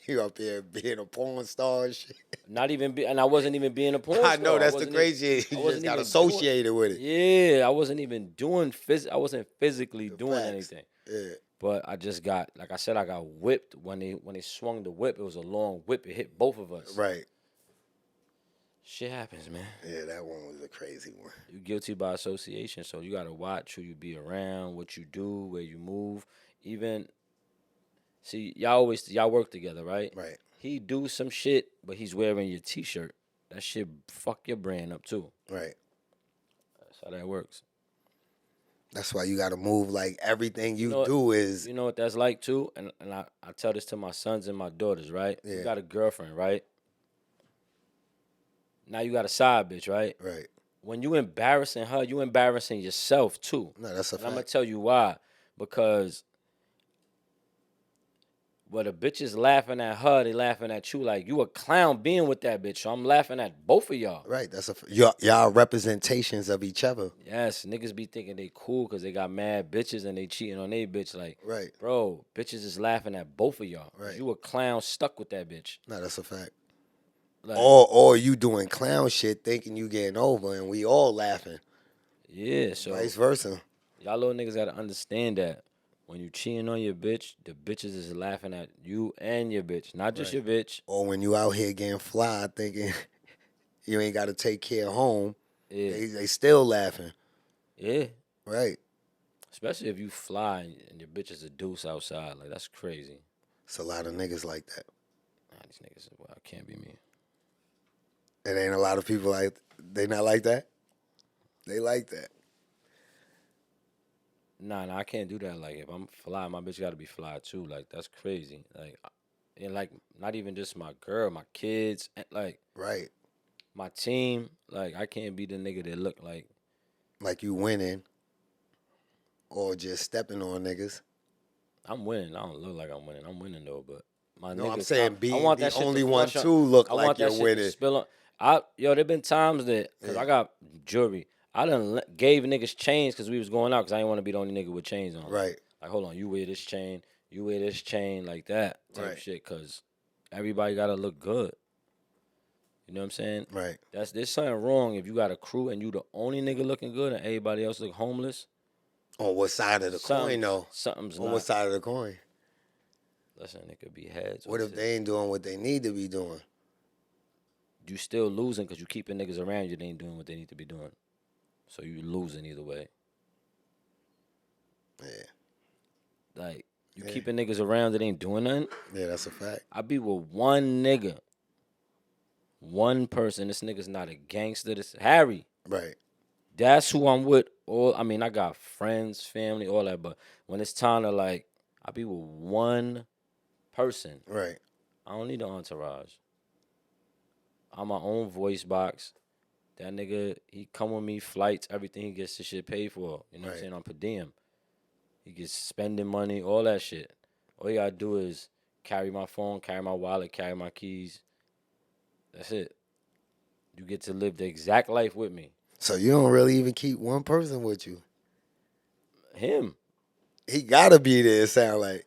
You up here being a porn star and shit. And I wasn't even being a porn star. I know, that's the crazy. You just got associated with it. Yeah, I wasn't even doing I wasn't physically doing facts. anything. Yeah. But I just got, like I said, I got whipped when they swung the whip. It was a long whip. It hit both of us. Right. Shit happens, man. Yeah, that one was a crazy one. You're guilty by association, so you gotta watch who you be around, what you do, where you move. Even see, y'all work together, right? Right. He do some shit, but he's wearing your T-shirt. That shit fuck your brand up too. Right. That's how that works. That's why you got to move like everything you know do is. You know what that's like too? And I tell this to my sons and my daughters, right? Yeah. You got a girlfriend, right? Now you got a side bitch, right? Right. When you embarrassing her, you embarrassing yourself too. No, that's a And fact. I'm gonna tell you why. Because when the bitch is laughing at her, they laughing at you like you a clown being with that bitch. So I'm laughing at both of y'all. Right. That's y'all representations of each other. Yes, niggas be thinking they cool because they got mad bitches and they cheating on their bitch. Like, Right. bro, bitches is laughing at both of y'all. Right. You a clown stuck with that bitch. No, that's a fact. Like, Or you doing clown shit thinking you getting over and we all laughing. yeah, so Vice versa. y'all little niggas gotta understand that when you cheating on your bitch, the bitches is laughing at you and your bitch, not just your bitch. Or when you out here getting fly thinking you ain't got to take care of home, Yeah, they still laughing. yeah. Right. Especially if you fly and your bitch is a deuce outside, like that's crazy. It's a lot of niggas like that. Nah, these niggas, well, can't be me. It ain't a lot of people they not like that. They like that. Nah, I can't do that. Like, if I'm fly, my bitch got to be fly too. Like, that's crazy. Like, and like, not even just my girl, my kids, like, Right. my team. Like, I can't be the nigga that look like you winning or just stepping on niggas. I'm winning. I don't look like I'm winning. I'm winning though, but my No, niggas, I'm saying I being want the that shit only to one flush to on- look I like want that you're shit to winning. spill on. There been times that because I got jewelry. I done gave niggas chains because we was going out because I didn't want to be the only nigga with chains on. Right. Like, hold on, you wear this chain, like that type Right. shit, because everybody got to look good. You know what I'm saying? Right. There's something wrong if you got a crew and you the only nigga looking good and everybody else look homeless. On what side of the coin, though? Something's On not. what side of the coin? Listen, it could be heads. What if they ain't doing what they need to be doing? You still losing because you keeping niggas around you that ain't doing what they need to be doing. So you losing either way. Yeah. Like, you keeping niggas around that ain't doing nothing. Yeah, that's a fact. I be with one nigga. One person. This nigga's not a gangster. This Harry. Right. That's who I'm with. I got friends, family, all that. But when it's time to, like, I be with one person. Right. I don't need an entourage. I'm my own voice box. That nigga, he come with me, flights, everything. He gets the shit paid for. You know what I'm saying? On per diem. He gets spending money, all that shit. All you gotta do is carry my phone, carry my wallet, carry my keys. That's it. You get to live the exact life with me. So you don't really even keep one person with you. Him. He gotta be there, it sound like.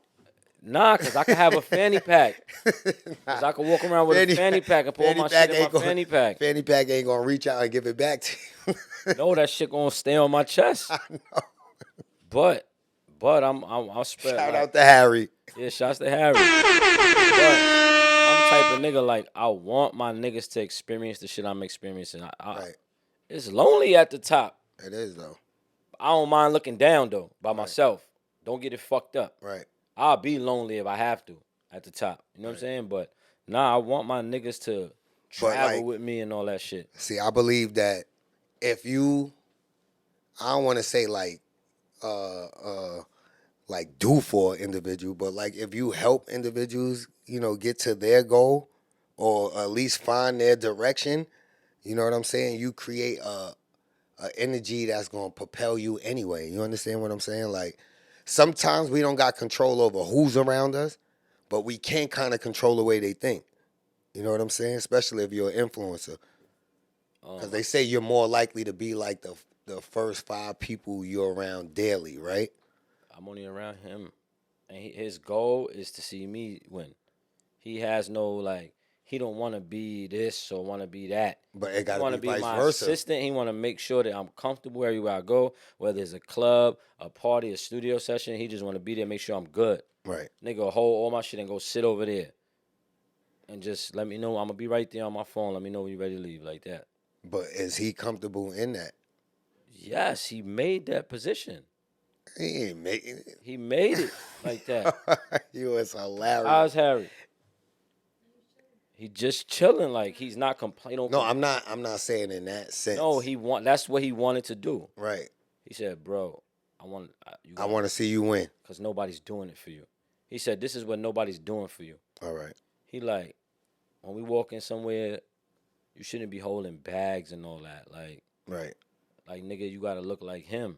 Nah, because I could have a fanny pack. Because I could walk around with a fanny pack and put all my shit in my fanny pack. Fanny pack ain't gonna reach out and give it back to you. No, that shit gonna stay on my chest. I know. But I'll spread. Shout out to Harry. Yeah, shouts to Harry. But I'm the type of nigga, like, I want my niggas to experience the shit I'm experiencing. Right. It's lonely at the top. It is, though. I don't mind looking down, though, by myself. Don't get it fucked up. Right. I'll be lonely if I have to at the top. You know what I'm saying? But, nah, I want my niggas to travel with me and all that shit. See, I believe that if you, I don't want to say like do for an individual, but like if you help individuals, get to their goal or at least find their direction, you know what I'm saying? You create a energy that's going to propel you anyway. You understand what I'm saying? Like sometimes we don't got control over who's around us, but we can kind of control the way they think. You know what I'm saying? Especially if you're an influencer. Because they say you're more likely to be like the first 5 people you're around daily, right? I'm only around him. And his goal is to see me win. He has no, like, he don't want to be this or want to be that. But it got to be vice my versa. Assistant. He want to make sure that I'm comfortable everywhere I go, whether it's a club, a party, a studio session. He just want to be there, make sure I'm good. Right. Nigga, hold all my shit and go sit over there. And just let me know. I'm going to be right there on my phone. Let me know when you're ready to leave, like that. But is he comfortable in that? Yes, he made that position. He ain't making it. He made it like that. You was hilarious. How's Harry? He just chilling, like he's not complaining. No, I'm not saying in that sense. No, that's what he wanted to do. Right. He said, "Bro, I want to see you win because nobody's doing it for you." He said, "This is what nobody's doing for you." All right. He like, when we walk in somewhere, you shouldn't be holding bags and all that. Like, right. Like, nigga, you gotta look like him.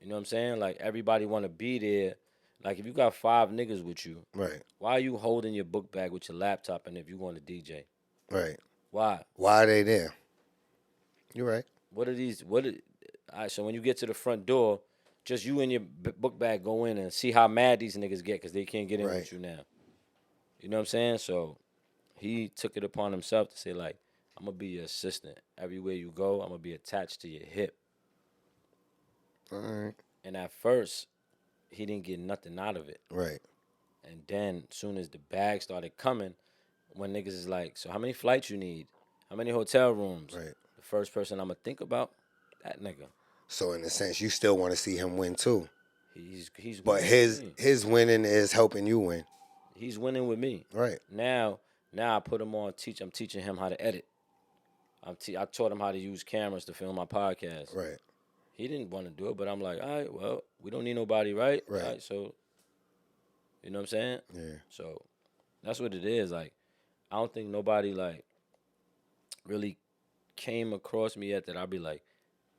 You know what I'm saying? Like, everybody want to be there. Like, if you got 5 niggas with you, right? Why are you holding your book bag with your laptop and if you want to DJ? Right. Why? Why are they there? You're right. All right, so when you get to the front door, just you and your book bag go in and see how mad these niggas get because they can't get in with you now. You know what I'm saying? So he took it upon himself to say, like, I'm going to be your assistant. Everywhere you go, I'm going to be attached to your hip. All right. And at first, he didn't get nothing out of it. Right. And then, as soon as the bag started coming, when niggas is like, so how many flights you need? How many hotel rooms? Right. The first person I'm going to think about, that nigga. So, in a sense, you still want to see him win, too. He's but his winning is helping you win. He's winning with me. Right. Now I put him on I'm teaching him how to edit. I taught him how to use cameras to film my podcast. Right. He didn't want to do it, but I'm like, all right, well, we don't need nobody, right? Right. All right, so, you know what I'm saying? Yeah. So, that's what it is. Like, I don't think nobody, like, really came across me yet that I'd be like,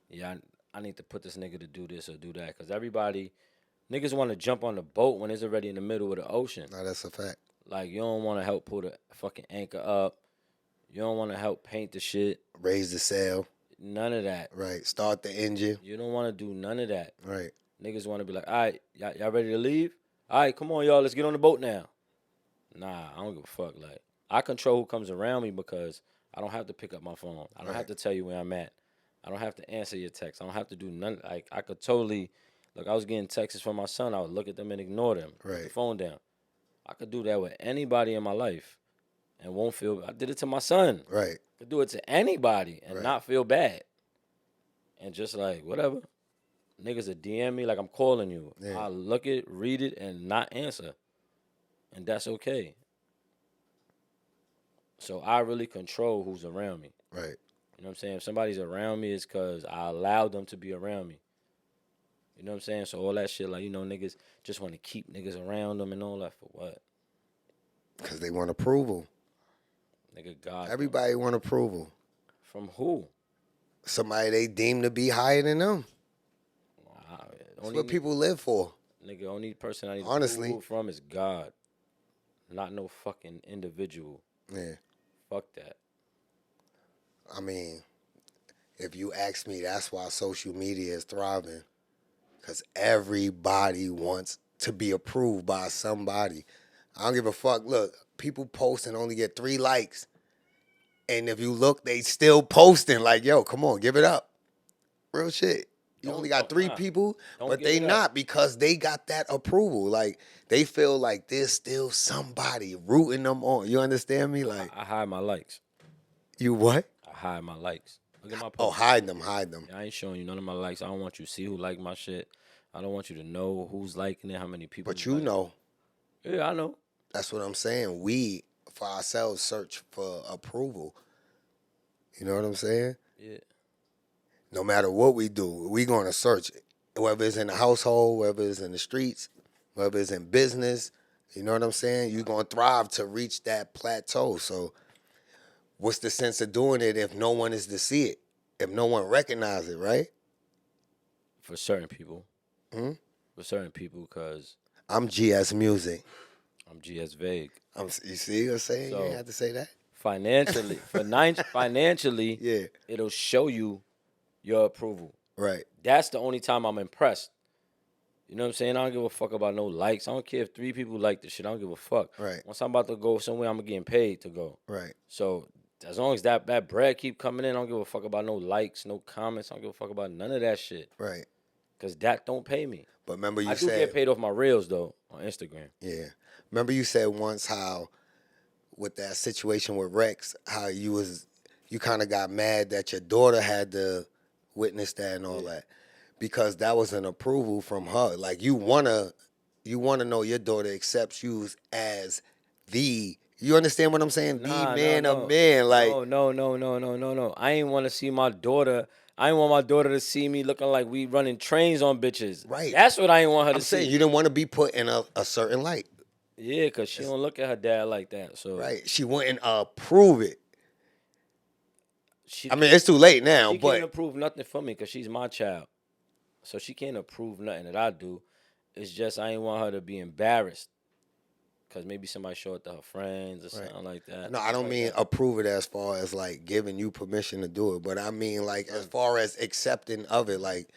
yeah, I need to put this nigga to do this or do that. Because niggas want to jump on the boat when it's already in the middle of the ocean. No, that's a fact. Like, you don't want to help pull the fucking anchor up. You don't want to help paint the shit. Raise the sail. None of that. Right. Start the engine. You don't want to do none of that. Right. Niggas want to be like, all right, y'all ready to leave? All right, come on, y'all, let's get on the boat now. Nah, I don't give a fuck. Like, I control who comes around me because I don't have to pick up my phone. I don't have to tell you where I'm at. I don't have to answer your text. I don't have to do none. Like, I could totally, look, I was getting texts from my son. I would look at them and ignore them. Right. Put the phone down. I could do that with anybody in my life and won't feel, I did it to my son. Right. I could do it to anybody and not feel bad. And just like, whatever. Niggas will DM me like I'm calling you. Yeah. I'll look it, read it, and not answer. And that's okay. So I really control who's around me. Right. You know what I'm saying? If somebody's around me, it's because I allowed them to be around me. You know what I'm saying? So all that shit, like, niggas just want to keep niggas around them and all that for what? Because they want approval. Nigga, God. Everybody want approval. From who? Somebody they deem to be higher than them. That's what people live for. Nigga, only person I need Honestly. approval from is God. Not no fucking individual. Yeah. Fuck that. I mean, if you ask me, that's why social media is thriving. Because everybody wants to be approved by somebody. I don't give a fuck. Look, people post and only get 3 likes. And if you look, they still posting like, yo, come on, give it up. Real shit. You only got 3 people, but they not because they got that approval. Like, they feel like there's still somebody rooting them on. You understand me? Like, I hide my likes. You what? I hide my likes. Look at my post. Oh, hide them. Yeah, I ain't showing you none of my likes. I don't want you to see who like my shit. I don't want you to know who's liking it, how many people. But you know. Yeah, I know. That's what I'm saying. We, for ourselves, search for approval. You know what I'm saying? Yeah. No matter what we do, we going to search it. Whether it's in the household, whether it's in the streets, whether it's in business. You know what I'm saying? You're going to thrive to reach that plateau. So what's the sense of doing it if no one is to see it? If no one recognizes it, right? For certain people. For certain people, because I'm Gsmuzik. I'm G.S.Vague. You see what I'm saying? So, you ain't have to say that. Financially, yeah, it'll show you your approval. Right. That's the only time I'm impressed. You know what I'm saying? I don't give a fuck about no likes. I don't care if 3 people like this shit. I don't give a fuck. Right. Once I'm about to go somewhere, I'm getting paid to go. Right. So as long as that bread keep coming in, I don't give a fuck about no likes, no comments. I don't give a fuck about none of that shit. Right. Because that don't pay me. But remember you I said... do get paid off my reels, though, on Instagram. Yeah. Remember you said once how, with that situation with Rex, how you kind of got mad that your daughter had to witness that and all that. Because that was an approval from her. Like, you wanna know your daughter accepts you as the... You understand what I'm saying? The man of men. Like, No. I ain't want to see my daughter... I ain't want my daughter to see me looking like we running trains on bitches. Right. That's what I ain't want her to see. I'm saying you didn't want to be put in a certain light. Yeah, because she don't look at her dad like that. So right. She wouldn't approve it. I mean, it's too late now, she but... can't approve nothing for me because she's my child. So she can't approve nothing that I do. It's just I ain't want her to be embarrassed. Because maybe somebody show it to her friends or something like that. No, I don't mean approve it as far as, like, giving you permission to do it. But I mean, like, as far as accepting of it, like,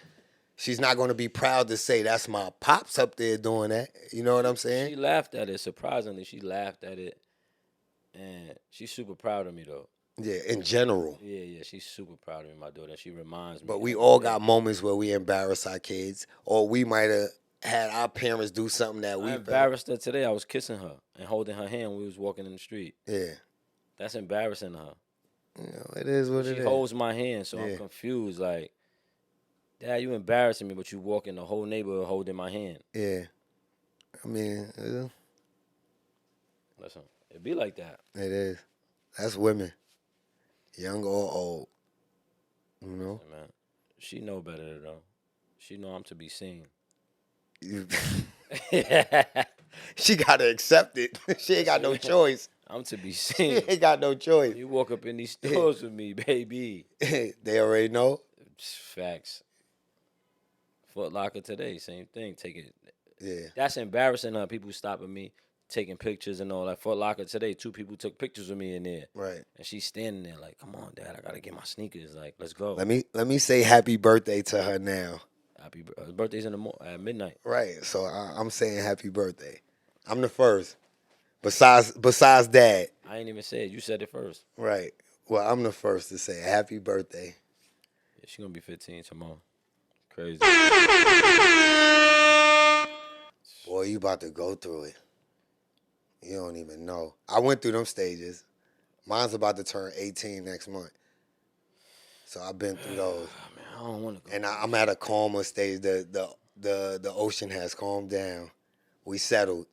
she's not going to be proud to say, that's my pops up there doing that. You know what I'm saying? She laughed at it. Surprisingly, she laughed at it. And she's super proud of me, though. Yeah, in general. Yeah, she's super proud of me, my daughter. She reminds me. But we all got moments where we embarrass our kids. Or we might have had our parents do something that we embarrassed her today. I was kissing her and holding her hand when we was walking in the street. Yeah. That's embarrassing to her. You know, it is what it is. She holds my hand, so I'm confused. Like, Dad, you embarrassing me, but you walking the whole neighborhood holding my hand. Yeah. I mean, listen, it be like that. It is. That's women. Young or old. You know? Yeah, man. She know better, though. She know I'm to be seen. She gotta accept it. She ain't got no choice. I'm to be seen. She ain't got no choice. You walk up in these stores with me, baby. They already know. Facts. Foot Locker today, same thing. Take it. Yeah. That's embarrassing. People stopping me, taking pictures and all that. Foot Locker today, 2 people took pictures with me in there. Right. And she's standing there like, come on, Dad, I gotta get my sneakers. Like, let's go. Let me say happy birthday to her now. Her birthday's at midnight. Right. So I'm saying happy birthday. I'm the first. Besides Dad. I ain't even said it. You said it first. Right. Well, I'm the first to say happy birthday. Yeah, she's gonna be 15 tomorrow. Crazy. Boy, you about to go through it. You don't even know. I went through them stages. Mine's about to turn 18 next month. So I've been through those. Man, I don't want to go. And I'm at a calmer stage. The ocean has calmed down. We settled.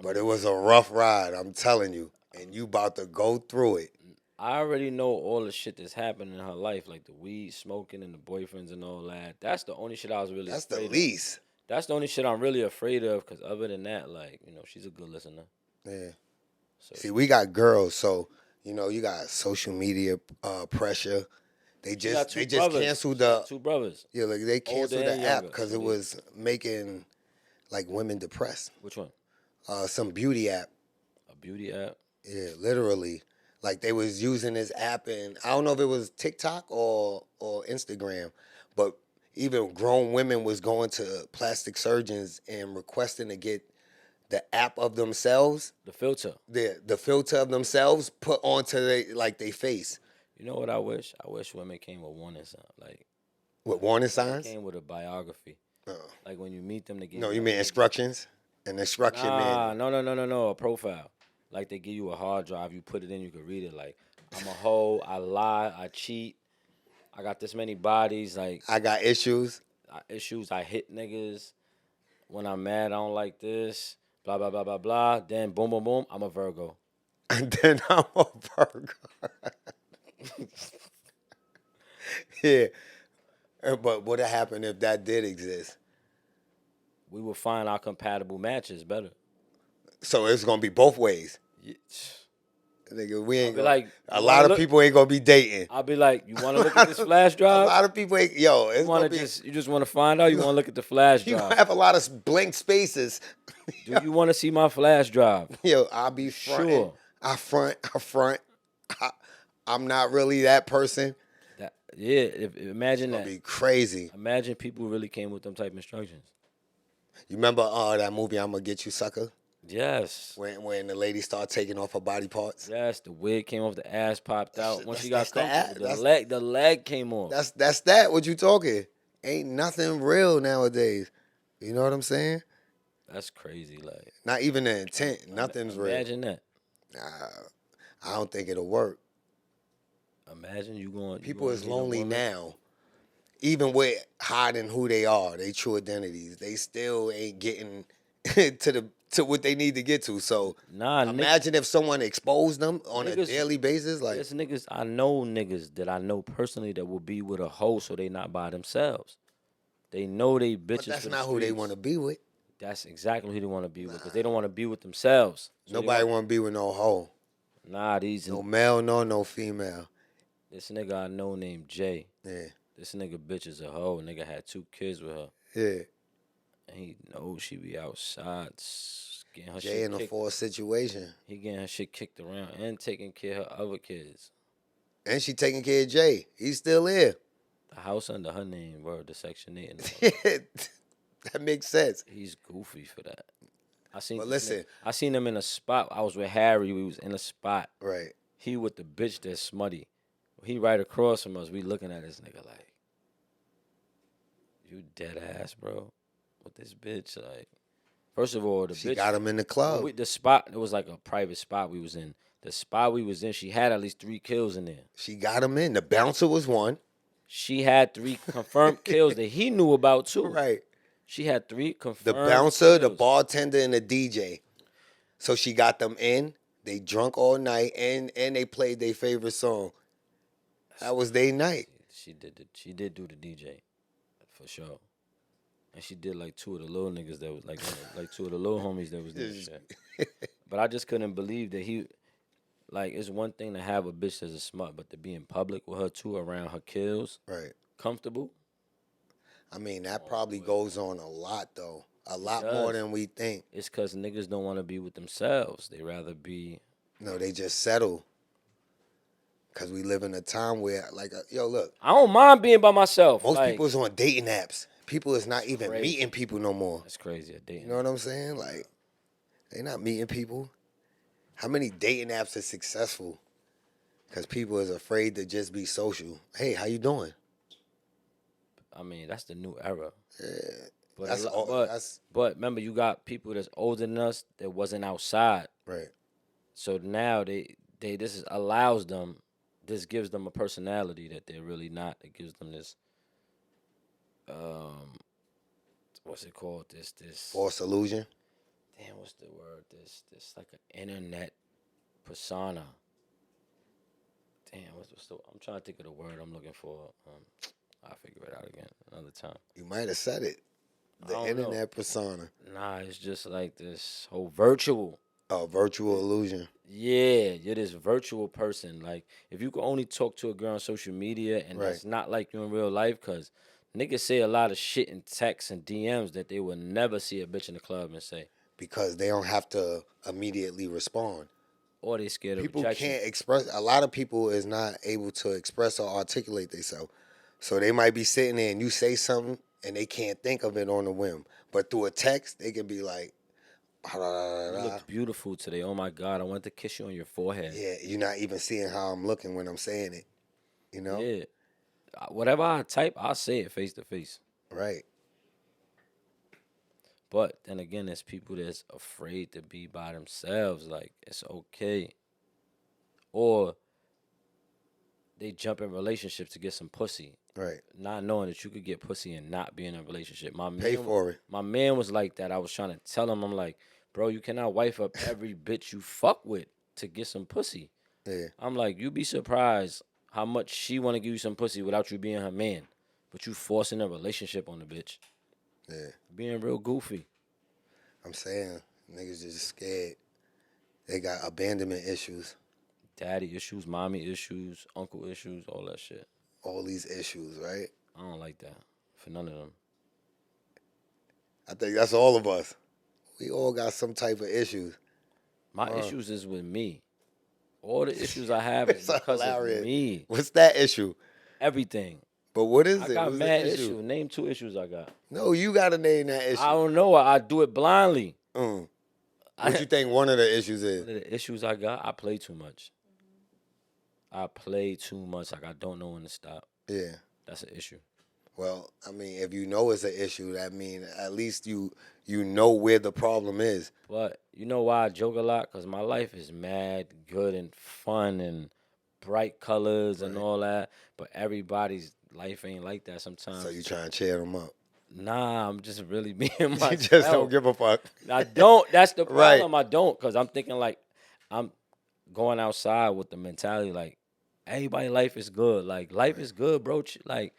But it was a rough ride, I'm telling you. And you about to go through it. I already know all the shit that's happened in her life, like the weed smoking and the boyfriends and all that. That's the only shit I was really That's afraid the least. That's the only shit I'm really afraid of, because other than that, like, you know, she's a good listener. Yeah. So See, we got girls, so You know, you got social media pressure. They got just two just brothers. canceled She got the two brothers. yeah, like they canceled Older the and app younger, because so it they- was making like women depressed. Which one? Some beauty app. A beauty app. Yeah, literally. Like they was using this app, and I don't know if it was TikTok or Instagram, but even grown women was going to plastic surgeons and requesting to get the app of themselves, The filter. the filter of themselves put onto their face. You know what I wish? I wish women came with warning sign. Like With warning they signs? came with a biography. Like when you meet them, they give No, you you mean instructions? An instruction Nah, manual. no. A profile. Like they give you a hard drive, you put it in, you can read it. Like I'm a hoe, I lie, I cheat, I got this many bodies. Like I got issues. issues, I hit niggas. When I'm mad, I don't like this. Blah blah blah blah blah. Then boom boom boom, I'm a Virgo. And then I'm a Virgo. Yeah. But what would happen if that did exist? We will find our compatible matches better. So it's gonna be both ways. Yeah. Nigga, we ain't be gonna, like, a you lot wanna of look- people ain't gonna be dating. I'll be like, you want to look at this flash A drive? lot of people ain't, yo, it's You want gonna to be, you just want to find out? You want to look at the flash you gonna drive? have a lot of blank spaces. Do you want to see my flash drive? Yo, I'll be fronting. Sure. I front. I'm not really that person. Imagine It'll that. be crazy. Imagine people really came with them type instructions. You remember that movie, I'm Gonna Get You, Sucker? Yes. When the lady started taking off her body parts? Yes, the wig came off, the ass popped out. Once she got that's the comfortable, ass. the leg came off. That's that. What you talking? Ain't nothing real nowadays. You know what I'm saying? That's crazy. Like, Not even the intent. Nothing's real. imagine that. I don't think it'll work. Imagine you going. People going is to get a lonely woman. now. Even with hiding who they are, they true identities, they still ain't getting to what they need to get to. So Nah, imagine if someone exposed them on a niggas- daily basis. Like, There's niggas. I know niggas that I know personally that will be with a hoe so they not by themselves. They know they bitches. but that's for the not who they streets. want to be with. That's exactly who they want to be with because they don't want to be with themselves. So they Nobody want to be with no hoe. Nah, these. No male, no female. This nigga I know named Jay. Yeah, This nigga bitch is a hoe. Nigga had 2 kids with her. yeah. And he knows she be outside getting her Jay shit in a kicked. false situation. He getting her shit kicked around and taking care of her other kids. And she taking care of Jay. He's still here. The house under her name, word, the Section 8. And all. That makes sense. He's goofy for that. I seen. But this listen. nigga- I seen him in a spot. I was with Harry. We was in a spot. Right. He with the bitch that's smutty. He right across from us. We looking at this nigga like, you dead ass, bro. With this bitch, like, first of all, the She bitch got him in the club. the spot. It was like a private spot we was in. The spot we was in, she had at least 3 kills in there. She got him in. The bouncer was one. She had 3 confirmed kills that he knew about too. Right. She had 3 The confirmed. bouncer, the kills. bartender, and the DJ. So she got them in. They drunk all night, and they played their favorite song. That was their night. She did do the DJ, for sure. And she did like 2 of the little niggas that was like 2 of the little homies that was doing shit. But I just couldn't believe that he, like, it's one thing to have a bitch that's a smut, but to be in public with her too around her kills, Right. comfortable. I mean, that probably goes on a lot, though. A lot more does. than we think. It's because niggas don't want to be with themselves. They rather be. No, they just settle. Because we live in a time where, like, yo, look. I don't mind being by myself. Most like, people is on dating apps. People is not even crazy. meeting people no more. That's crazy. You know what I'm saying? Like, they not meeting people. How many dating apps are successful? Because people is afraid to just be social. Hey, how you doing? I mean, that's the new era. Yeah. But, That's a lo- all- but, that's- but remember, you got people that's older than us that wasn't outside. Right. So now allows them, this gives them a personality that they're really not. It gives them this, what's it called? This False illusion. damn, what's the word? This like an internet persona. Damn, what's the? I'm trying to think of the word I'm looking for. I'll figure it out again another time. You might have said it. The I don't internet know. persona. Nah, it's just like this whole virtual. Oh, virtual illusion. Yeah, you're this virtual person. Like, if you could only talk to a girl on social media and that's not like you in real life, because niggas say a lot of shit in texts and DMs that they would never see a bitch in the club and say. Because they don't have to immediately respond. Or they scared of People rejection. can't express. A lot of people is not able to express or articulate themselves. So they might be sitting there and you say something and they can't think of it on a whim. But through a text, they can be like, You looked beautiful today. Oh my God, I want to kiss you on your forehead. yeah, you're not even seeing how I'm looking when I'm saying it. You know? Yeah. Whatever I type, I'll say it face to face. Right. But then again, there's people that's afraid to be by themselves. Like, it's okay. Or they jump in relationships to get some pussy. Right. Not knowing that you could get pussy and not be in a relationship. Pay for it. My man was like that. I was trying to tell him, I'm like, bro, you cannot wife up every bitch you fuck with to get some pussy. Yeah. I'm like, you be surprised how much she want to give you some pussy without you being her man. But you forcing a relationship on the bitch. Yeah. Being real goofy. I'm saying, niggas just scared. They got abandonment issues. Daddy issues, mommy issues, uncle issues, all that shit. All these issues, right? I don't like that for none of them. I think that's all of us. We all got some type of issues. My issues is with me. All the issues I have is because of me. What's that issue? Everything. But what is I it? got What's mad the issues. Name 2 issues I got. No, you got to name that issue. I don't know. I do it blindly. What you think one of the issues is? One of the issues I got, I play too much. I play too much. Like, I don't know when to stop. Yeah. That's an issue. Well, I mean, if you know it's an issue, that means at least you know where the problem is. But you know why I joke a lot? Because my life is mad, good, and fun, and bright colors and all that. But everybody's life ain't like that sometimes. So you trying to cheer them up. Nah, I'm just really being myself. You just don't give a fuck. I don't. That's the Right. problem. I don't, because I'm thinking like I'm going outside with the mentality like everybody's life is good. Like, life is good, bro. Like,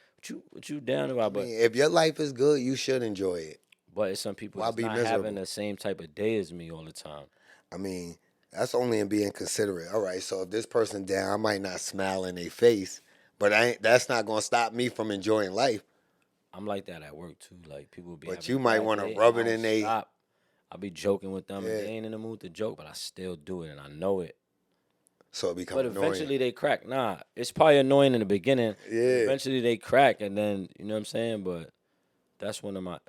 what you down about? I mean, if your life is good, you should enjoy it. But it's some people Why that's be not miserable? having the same type of day as me all the time. I mean, that's only in being considerate. All right, so if this person down, I might not smile in their face, but that's not going to stop me from enjoying life. I'm like that at work too. Like, people be. But having you might bad wanna day, rub I it in don't they- stop. I be joking with them, and Yeah. they ain't in the mood to joke, but I still do it, and I know it. So it becomes But annoying. eventually they crack. Nah, it's probably annoying in the beginning. Yeah. Eventually they crack, and then you know what I'm saying. But that's one of my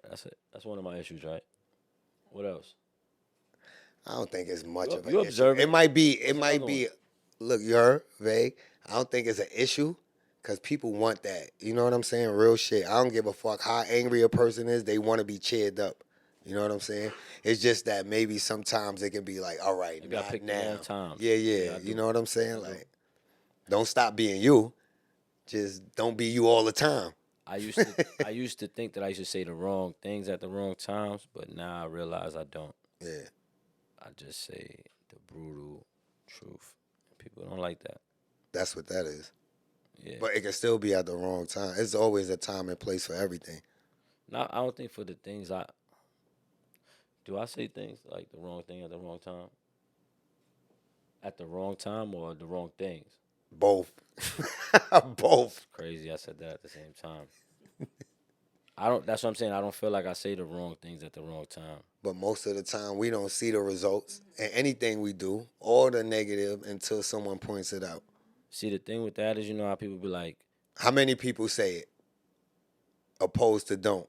issues, right? What else? I don't think it's much You- of an you issue. observe It it. might be. What's another one? Look, you heard, Vague. I don't think it's an issue because people want that. You know what I'm saying? Real shit. I don't give a fuck how angry a person is. They want to be cheered up. You know what I'm saying? It's just that maybe sometimes it can be like, all right, You gotta not pick the now. wrong time. Yeah, Yeah, I you do. know what I'm saying? Like, don't stop being you. Just don't be you all the time. I used to think that I used to say the wrong things at the wrong times, but now I realize I don't. Yeah. I just say the brutal truth. People don't like that. That's what that is. Yeah. But it can still be at the wrong time. It's always a time and place for everything. No, I don't think for the things do I say things like the wrong thing at the wrong time? At the wrong time or the wrong things? Both. Both. Crazy, I said that at the same time. That's what I'm saying. I don't feel like I say the wrong things at the wrong time. But most of the time, we don't see the results in anything we do, or the negative, until someone points it out. See, the thing with that is, you know how people be like, How many people say it, opposed to don't?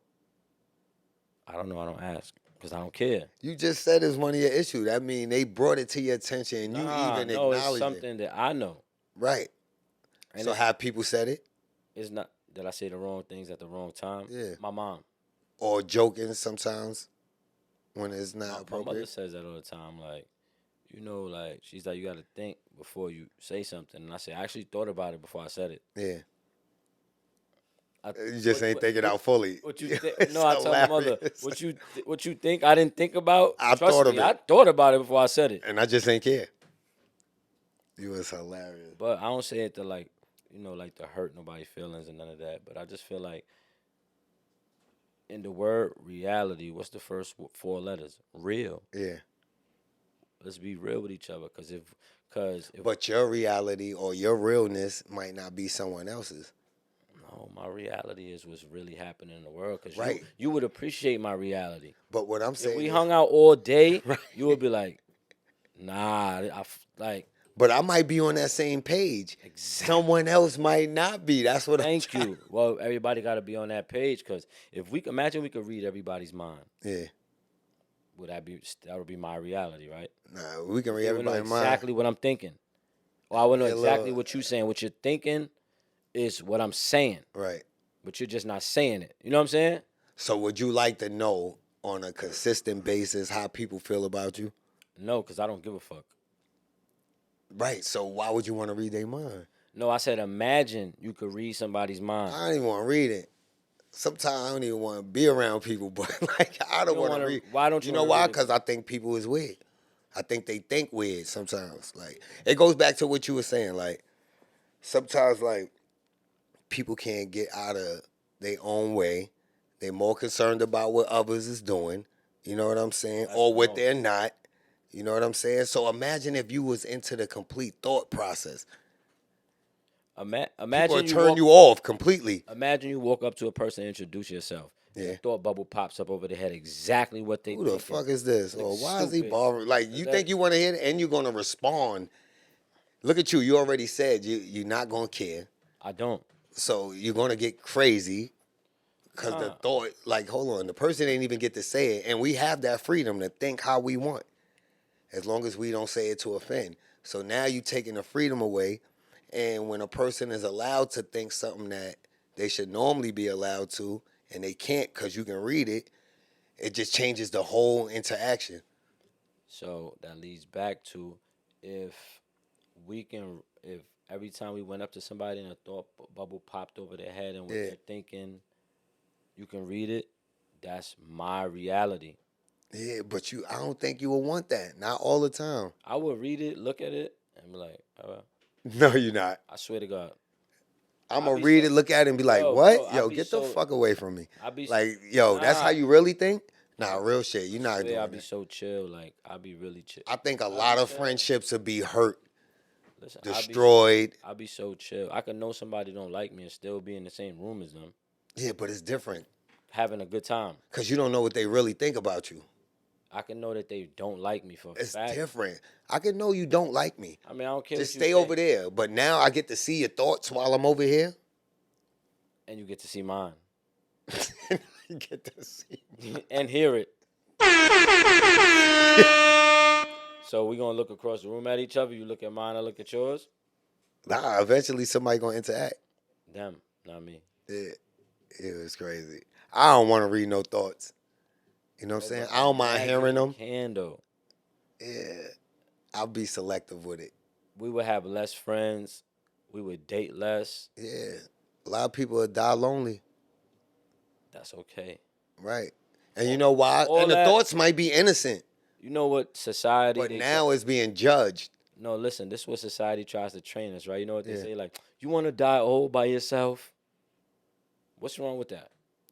I don't know, I don't ask, because I don't care. You just said it's one of your issues. That means they brought it to your attention, and you even no, it's acknowledge it. something that I know. Right. And So have people said it? It's not that I say the wrong things at the wrong time. Yeah. My mom. Or joking sometimes when it's not My mother appropriate? says that all the time. Like, you know, like, she's like, you got to think before you say something. And I say, I actually thought about it before I said it. Yeah. I, You just ain't thinking out fully. What you think? It's No, I tell my mother, hilarious. what you think I didn't think about? I Trust thought of me, it. I thought about it before I said it. And I just ain't care. You was hilarious. But I don't say it to, like, you know, like to hurt nobody's feelings and none of that. But I just feel like in the word reality, what's the first 4 letters? Real. Yeah. let's be real with each other. Cause if But your reality or your realness might not be someone else's. no, my reality is what's really happening in the world. Cause Right. you would appreciate my reality. But what I'm If saying we is, hung out all day, you would be like, nah, like. but I might be on that same page. Exactly. Someone else might not be. That's what Thank you. Well, everybody got to be on that page because if we imagine we could read everybody's mind, Yeah. That would be my reality, right? Nah, we can read They would know everybody's mind. exactly what I'm thinking. Or I would know Yeah, exactly look. what you're saying. What you're thinking is what I'm saying, Right. but you're just not saying it. You know what I'm saying? So would you like to know on a consistent basis how people feel about you? No, because I don't give a fuck. Right. So why would you want to read their mind? No, I said imagine you could read somebody's mind. I don't even want to read it. Sometimes I don't even want to be around people, but like I don't want to read. Why don't you? You know why? Because I think people is weird. I think they think weird sometimes. Like it goes back to what you were saying. Like sometimes like people can't get out of their own way. They're more concerned about what others is doing. You know what I'm saying? Or what they're not. You know what I'm saying? So imagine if you was into the complete thought process. Imagine People turn you off completely. Imagine you walk up to a person and introduce yourself. Yeah. The thought bubble pops up over their head exactly what they Who the thinking. fuck is this? Or why is he stupid. bothering? Like you think you want to hear it and you're gonna respond. Look at you. You already said you're not gonna care. I don't. So you're gonna get crazy because the thought, like, hold on, the person ain't even get to say it, and we have that freedom to think how we want, as long as we don't say it to offend. So now you taking the freedom away, and when a person is allowed to think something that they should normally be allowed to, and they can't because you can read it, it just changes the whole interaction. So that leads back to if every time we went up to somebody and a thought bubble popped over their head and what they're thinking, you can read it, that's my reality. Yeah, but I don't think you would want that. Not all the time. I would read it, look at it, and be like, No, you're not. I swear to God. I'm going to read it, look at it, and be like, what? bro, Get the fuck away from me. That's That's how you really think? Nah, real shit. You're not doing I'll be that. so chill. Like, I'll be really chill. I think a lot of friendships would be hurt, Listen, destroyed. I'll be so chill. I can know somebody don't like me and still be in the same room as them. Yeah, but it's different. Having a good time. Because you don't know what they really think about you. I can know that they don't like me for a fact. It's different. I can know you don't like me. I mean, I don't care. Just what you stay over there. But now I get to see your thoughts while I'm over here. And you get to see mine. You get to see And hear it. So we gonna look across the room at each other. You look at mine, I look at yours. Nah, eventually somebody gonna interact. Them, not me. Yeah, it was crazy. I don't want to read no thoughts. You know what I'm saying? I don't mind hearing them. Can though. Yeah, I'll be selective with it. We would have less friends. We would date less. Yeah, a lot of people would die lonely. That's okay. Right. And you know why? All And the that- thoughts might be innocent, You know what society? but now it's being judged. No, listen. This is what society tries to train us, right? You know what they say? Like, you want to die old by yourself? What's wrong with that?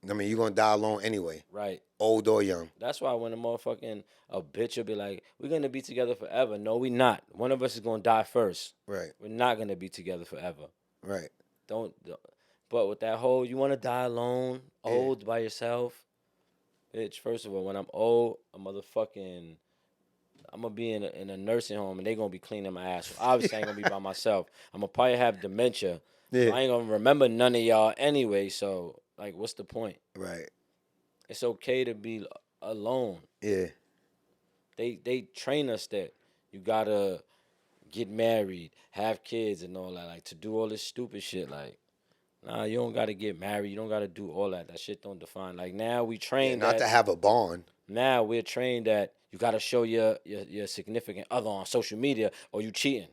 I mean, you're going to die alone anyway, Right. old or young. That's why when a bitch will be like, we're going to be together forever. No, we not. One of us is going to die first. Right, We're not going to be together forever. right. Don't. But with that whole, you want to die alone, old by yourself? Bitch, first of all, when I'm old, I'm going to be in a nursing home and they going to be cleaning my ass. So obviously, I ain't going to be by myself. I'm going to probably have dementia. Yeah. So I ain't going to remember none of y'all anyway. So, like, what's the point? Right. It's okay to be alone. Yeah. They train us that you got to get married, have kids and all that, like, to do all this stupid shit. Like, nah, you don't got to get married. You don't got to do all that. That shit don't define. Like, now we train Not to have a bond. Now we're trained that you got to show your significant other on social media or you cheating.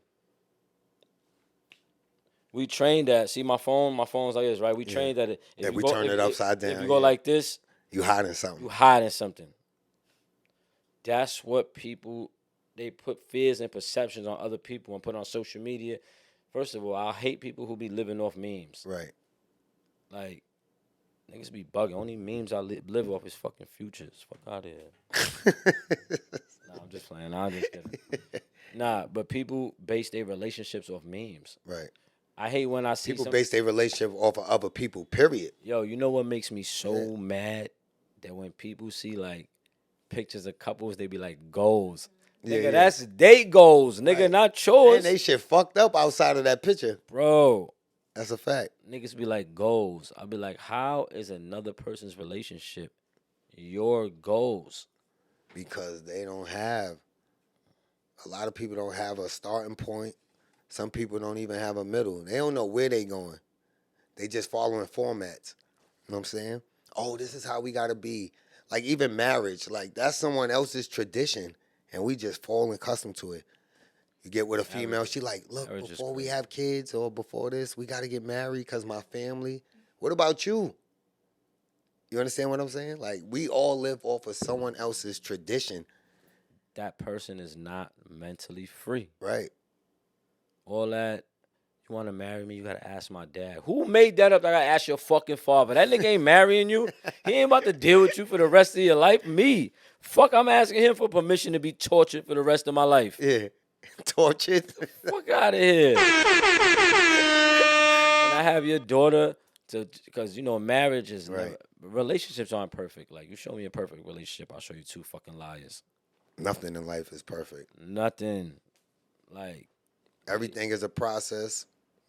We trained that. See my phone's like this, right? We trained that. If we turn it upside down. If you go like this, you hiding something. you hiding something. That's what people, they put fears and perceptions on other people and put on social media. First of all, I hate people who be living off memes. Right. Like, niggas be bugging. Only memes I live off is fucking futures. Fuck out of here. Nah, I'm just playing. Nah, I'm just kidding. Nah, but people base their relationships off memes. Right. I hate when I see People some... base their relationship off of other people, period. Yo, you know what makes me so mad? That when people see, like, pictures of couples, they be like, goals. Nigga, that's they goals, nigga, Right. not yours. And they shit fucked up outside of that picture. Bro, That's a fact. niggas be like, goals. I'll be like, how is another person's relationship your goals? Because they don't have, a lot of people don't have a starting point. Some people don't even have a middle. They don't know where they going. They just following formats. You know what I'm saying? Oh, this is how we got to be. Like, even marriage, like, that's someone else's tradition, and we just fall accustomed to it. You get with a female, she like, look, before we have kids or before this, we got to get married because my family. What about you? You understand what I'm saying? Like, we all live off of someone else's tradition. That person is not mentally free. Right. All that, you want to marry me, you got to ask my dad. Who made that up? I got to ask your fucking father. That nigga ain't marrying you. He ain't about to deal with you for the rest of your life. Me. Fuck, I'm asking him for permission to be tortured for the rest of my life. Yeah. Tortured. Fuck out of here. Can I have your daughter to, because, you know, marriage is Right. Relationships aren't perfect. Like, you show me a perfect relationship, I'll show you two fucking liars. Nothing in life is perfect. Nothing. Like, Everything is a process.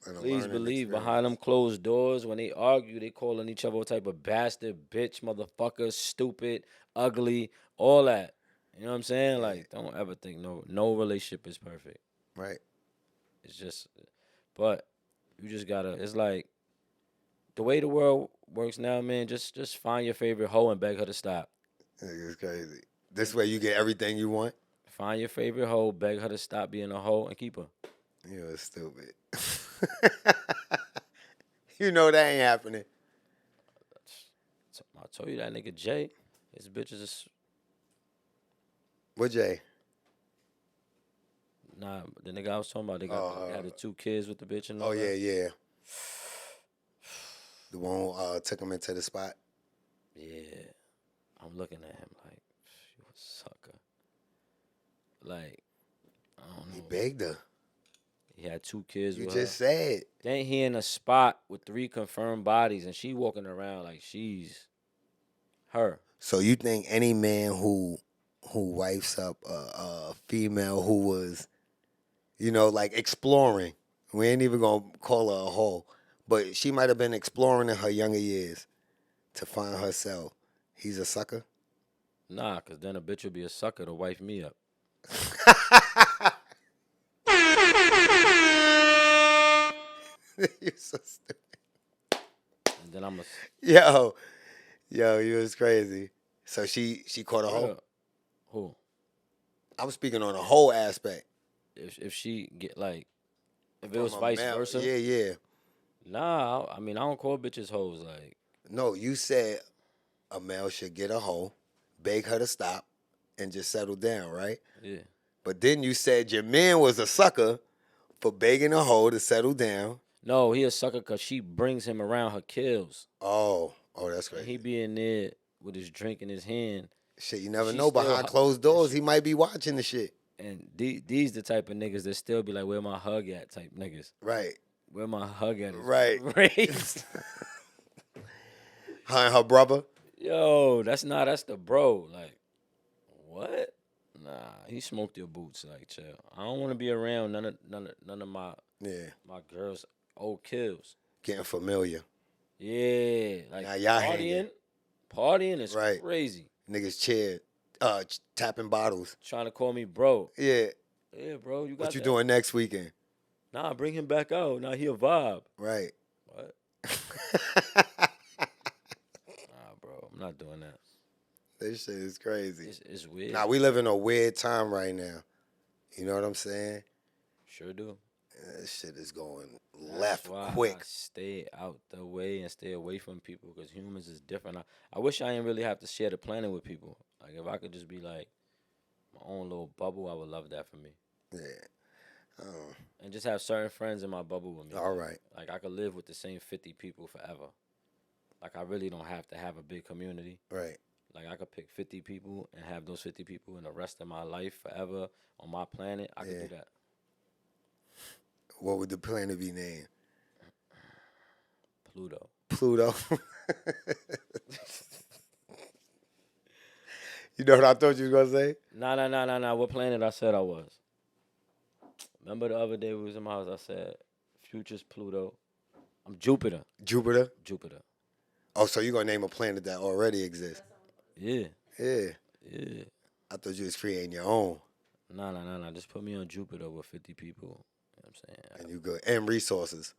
And a please learning believe experience. behind them closed doors, when they argue, they calling each other a type of bastard, bitch, motherfucker, stupid, ugly, all that. You know what I'm saying? Yeah. Like, don't ever think no relationship is perfect. Right. It's just, but you just gotta, it's like, the way the world works now, man, just find your favorite hoe and beg her to stop. It's crazy. This way you get everything you want. Find your favorite hoe, beg her to stop being a hoe, and keep her. You're stupid. You know that ain't happening. I told you that nigga Jay, his bitches is, What, Jay? nah, the nigga I was talking about, they had the 2 kids with the bitch and all Oh, that. yeah. The one who took him into the spot. Yeah. I'm looking at him like, you a sucker. Like, I don't know. He begged her. He had 2 kids You with just her. said. Then he in a spot with 3 confirmed bodies, and she walking around like she's her. So you think any man who wifes up a female who was, you know, like exploring, we ain't even gonna call her a hoe, but she might have been exploring in her younger years to find herself, he's a sucker? Nah, because then a bitch would be a sucker to wife me up. You're so stupid. And then I'm a... Yo, you was crazy. So she caught a hoe? Who? I'm speaking on a whole aspect. If she get like... If it was From a vice male- versa? Yeah. Nah, I mean, I don't call bitches hoes. Like, No, you said a male should get a hoe, beg her to stop, and just settle down, right? yeah. But then you said your man was a sucker for begging a hoe to settle down. No, he a sucker because she brings him around her kills. Oh, that's And great. he be in there with his drink in his hand. Shit, you never She know. still Behind closed doors, he might be watching the shit. And these the type of niggas that still be like, where my hug at type niggas. Right. Where my hug at is Right. crazy. Her and her brother. Yo, that's the bro. Like, what? Nah, he smoked your boots. Like, chill. I don't want to be around none of my girls' old kills. Getting familiar. Yeah, like Now y'all hanging. partying is Right. crazy. Niggas tapping bottles. Trying to call me bro. Yeah. Yeah, bro, you got What you that? doing next weekend? Nah, bring him back out. Now he a vibe. Right. What? Nah, bro, I'm not doing that. This shit is crazy. It's weird. Now we live in a weird time right now. You know what I'm saying? Sure do. This shit is going That's left why quick. I stay out the way and stay away from people because humans is different. I wish I didn't really have to share the planet with people. Like if I could just be like my own little bubble, I would love that for me. Yeah. And just have certain friends in my bubble with me. All right. Like I could live with the same 50 people forever. Like I really don't have to have a big community. Right. like I could pick 50 people and have those 50 people in the rest of my life forever on my planet, I could do that. What would the planet be named? Pluto. Pluto. You know what I thought you was gonna say? Nah. What planet I said I was? Remember the other day we was in my house, I said, Future's Pluto. I'm Jupiter. Jupiter? Jupiter. Oh, so you gonna name a planet that already exists? Yeah. Yeah. Yeah. I thought you was creating your own. Nah. Just put me on Jupiter with 50 people. You know what I'm saying? And you good. And resources.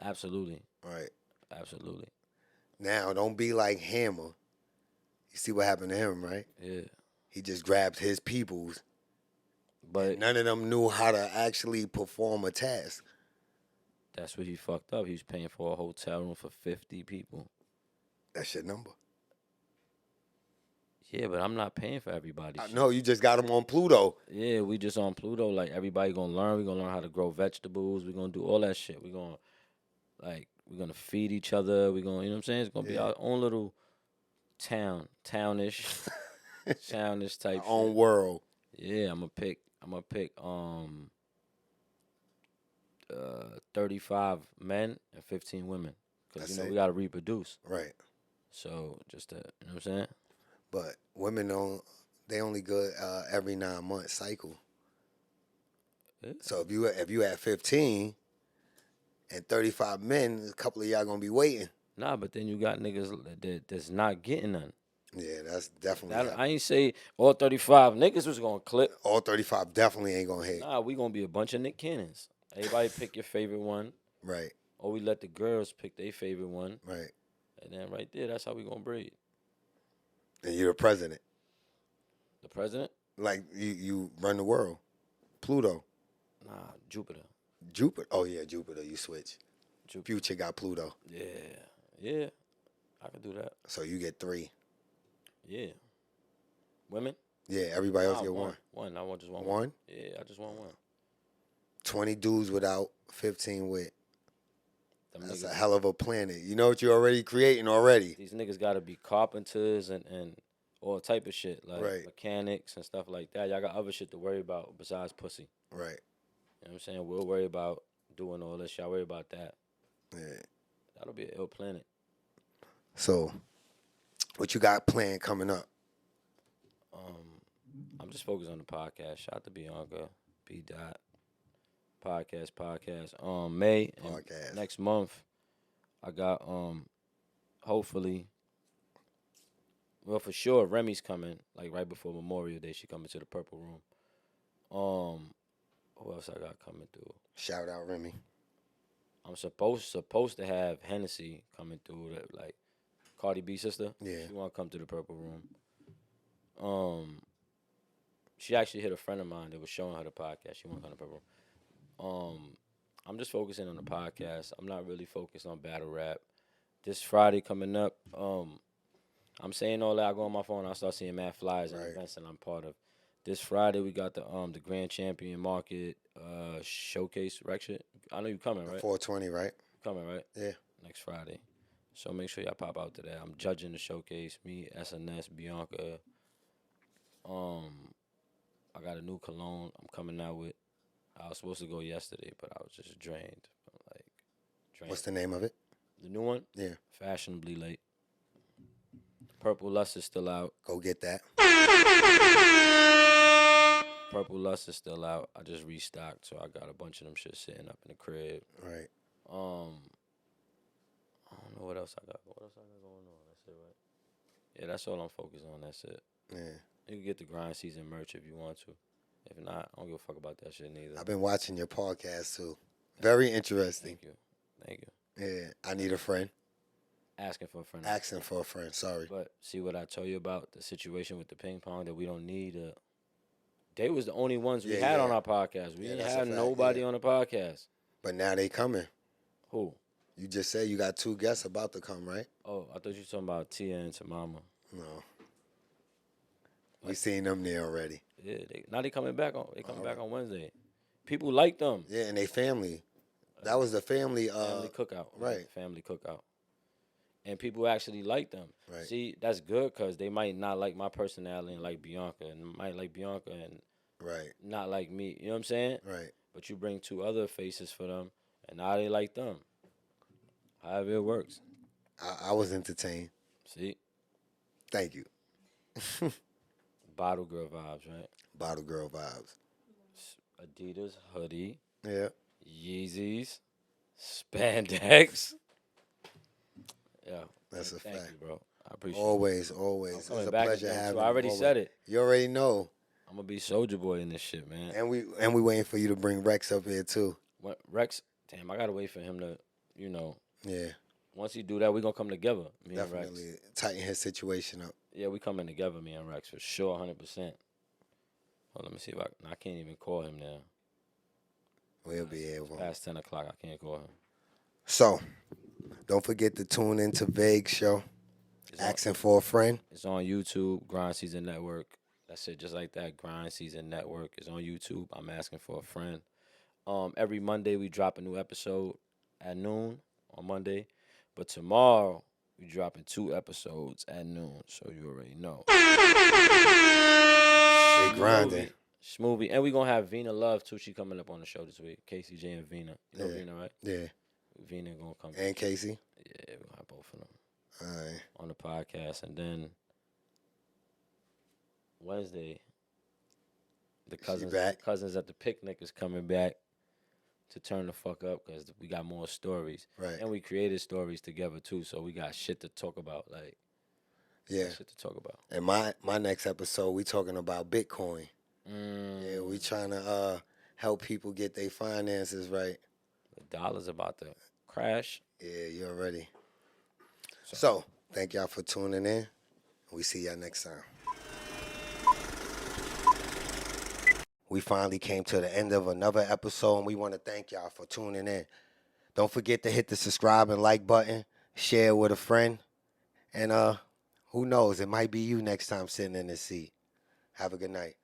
Absolutely. Right. Absolutely. Now, don't be like Hammer. You see what happened to him, right? Yeah. He just grabbed his peoples. But None of them knew how to actually perform a task. that's what he fucked up. He was paying for a hotel room for 50 people. That's your number. Yeah, but I'm not paying for everybody. No, you just got him on Pluto. Yeah, we just on Pluto. Like, everybody gonna learn. We gonna learn how to grow vegetables. We gonna do all that shit. We're gonna feed each other. We gonna, you know what I'm saying? It's gonna be our own little townish type Our own world. Yeah, I'm gonna pick 35 men and 15 women. Because, you know, we gotta reproduce. Right. So, just that, you know what I'm saying? But women they only good every 9 month cycle. Yeah. So if you had 15 and 35 men, a couple of y'all gonna be waiting. Nah, but then you got niggas that's not getting none. Yeah, that's definitely. I ain't say all 35 niggas was gonna clip. All 35 definitely ain't gonna hit. Nah, we gonna be a bunch of Nick Cannons. Everybody pick your favorite one. Right. Or we let the girls pick their favorite one. Right. And then right there, that's how we gonna breed. And you're the president. The president? Like you run the world. Pluto. Nah, Jupiter. Jupiter. Oh yeah, Jupiter. You switch. Future got Pluto. Yeah. I could do that. So you get 3. Yeah. Women? Yeah, everybody else get 1. One. I want just one. One? Yeah, I just want one. 20 dudes without, 15 with. Them That's niggas, a hell of a planet. You know what you're already creating already. these niggas gotta be carpenters and all type of shit. Like mechanics and stuff like that. Y'all got other shit to worry about besides pussy. Right. You know what I'm saying? We'll worry about doing all this. Y'all worry about that. Yeah. That'll be an ill planet. So, what you got planned coming up? I'm just focused on the podcast. Shout out to Bianca, B. Dot. Podcast. May Podcast. Next month, I got hopefully. Well, for sure, Remy's coming. Like right before Memorial Day, she coming to the Purple Room. Who else I got coming through? Shout out Remy. I'm supposed to have Hennessy coming through. Like Cardi B sister. Yeah. She want to come to the Purple Room. She actually hit a friend of mine that was showing her the podcast. She want to come to the Purple Room. I'm just focusing on the podcast. I'm not really focused on battle rap. This Friday coming up, I'm saying all that. I go on my phone, I start seeing mad flyers and events that I'm part of. This Friday we got the Grand Champion Market showcase rec shit. I know you coming, right? 420, right? Coming, right? Yeah. Next Friday. So make sure y'all pop out to that. I'm judging the showcase. Me, SNS, Bianca. I got a new cologne I'm coming out with. I was supposed to go yesterday, but I was just drained. What's the name of it? The new one? Yeah. Fashionably Late. Purple Lust is still out. Go get that. Purple Lust is still out. I just restocked, so I got a bunch of them shit sitting up in the crib. Right. I don't know what else I got. What else I got going on? That's it, right? Yeah, that's all I'm focused on. That's it. Yeah. You can get the Grind Season merch if you want to. If not, I don't give a fuck about that shit neither. I've been watching your podcast too. Very interesting. Thank you. Yeah. I need a friend. Asking for a friend. Asking for a friend. Sorry. But see what I told you about the situation with the ping pong that we don't need. They was the only ones we had on our podcast. We didn't have nobody on the podcast. But now they coming. Who? You just said you got 2 guests about to come, right? Oh, I thought you were talking about Tia and Tamama. No. We seen them there already. Yeah, they coming back on. They coming back on Wednesday. People like them. Yeah, and they family. That was the family. Family cookout. Right. Family cookout. and people actually like them. Right. See, that's good because they might not like my personality and like Bianca, and might like Bianca and Right. not like me. You know what I'm saying? Right. But you bring 2 other faces for them, and now they like them. However it works. I was entertained. See, Thank you. bottle girl vibes, right? Bottle girl vibes. Adidas hoodie, Yeah. Yeezys, spandex. Yeah, That's a thank fact. you, bro. I appreciate it. Always, always. It's coming a back pleasure again, so having I you. already Always. said it. You already know. I'm gonna be Soldier Boy in this shit, man. And we waiting for you to bring Rex up here too. Rex, damn, I gotta wait for him to, you know. Yeah. Once he do that, we gonna come together. Me and Rex. Definitely tighten his situation up. Yeah, we coming together, me and Rex, for sure, 100%. Hold, let me see if I can't even call him now. We'll be able. Past 10 o'clock, I can't call him. So, don't forget to tune into Vague Show. Asking for a friend. It's on YouTube, Grind Season Network. That's it, just like that. Grind Season Network is on YouTube. I'm asking for a friend. Every Monday we drop a new episode at noon on Monday, but tomorrow we dropping 2 episodes at noon, so you already know. They grinding. Smoothie, and we gonna have Vina Love too. She coming up on the show this week. Casey J and Vina. You know Vina, right? Yeah. Vina gonna come. And Casey. Yeah, we gonna have both of them. All right. On the podcast, and then Wednesday, the cousins at the picnic is coming back to turn the fuck up because we got more stories, Right. and we created stories together too, so we got shit to talk about, like shit to talk about. And my next episode, we talking about Bitcoin. Yeah, we trying to help people get their finances right. The dollar's about to crash. Yeah, you already. So, thank y'all for tuning in. We see y'all next time. We finally came to the end of another episode, and we want to thank y'all for tuning in. Don't forget to hit the subscribe and like button, share it with a friend, and who knows, it might be you next time sitting in the seat. Have a good night.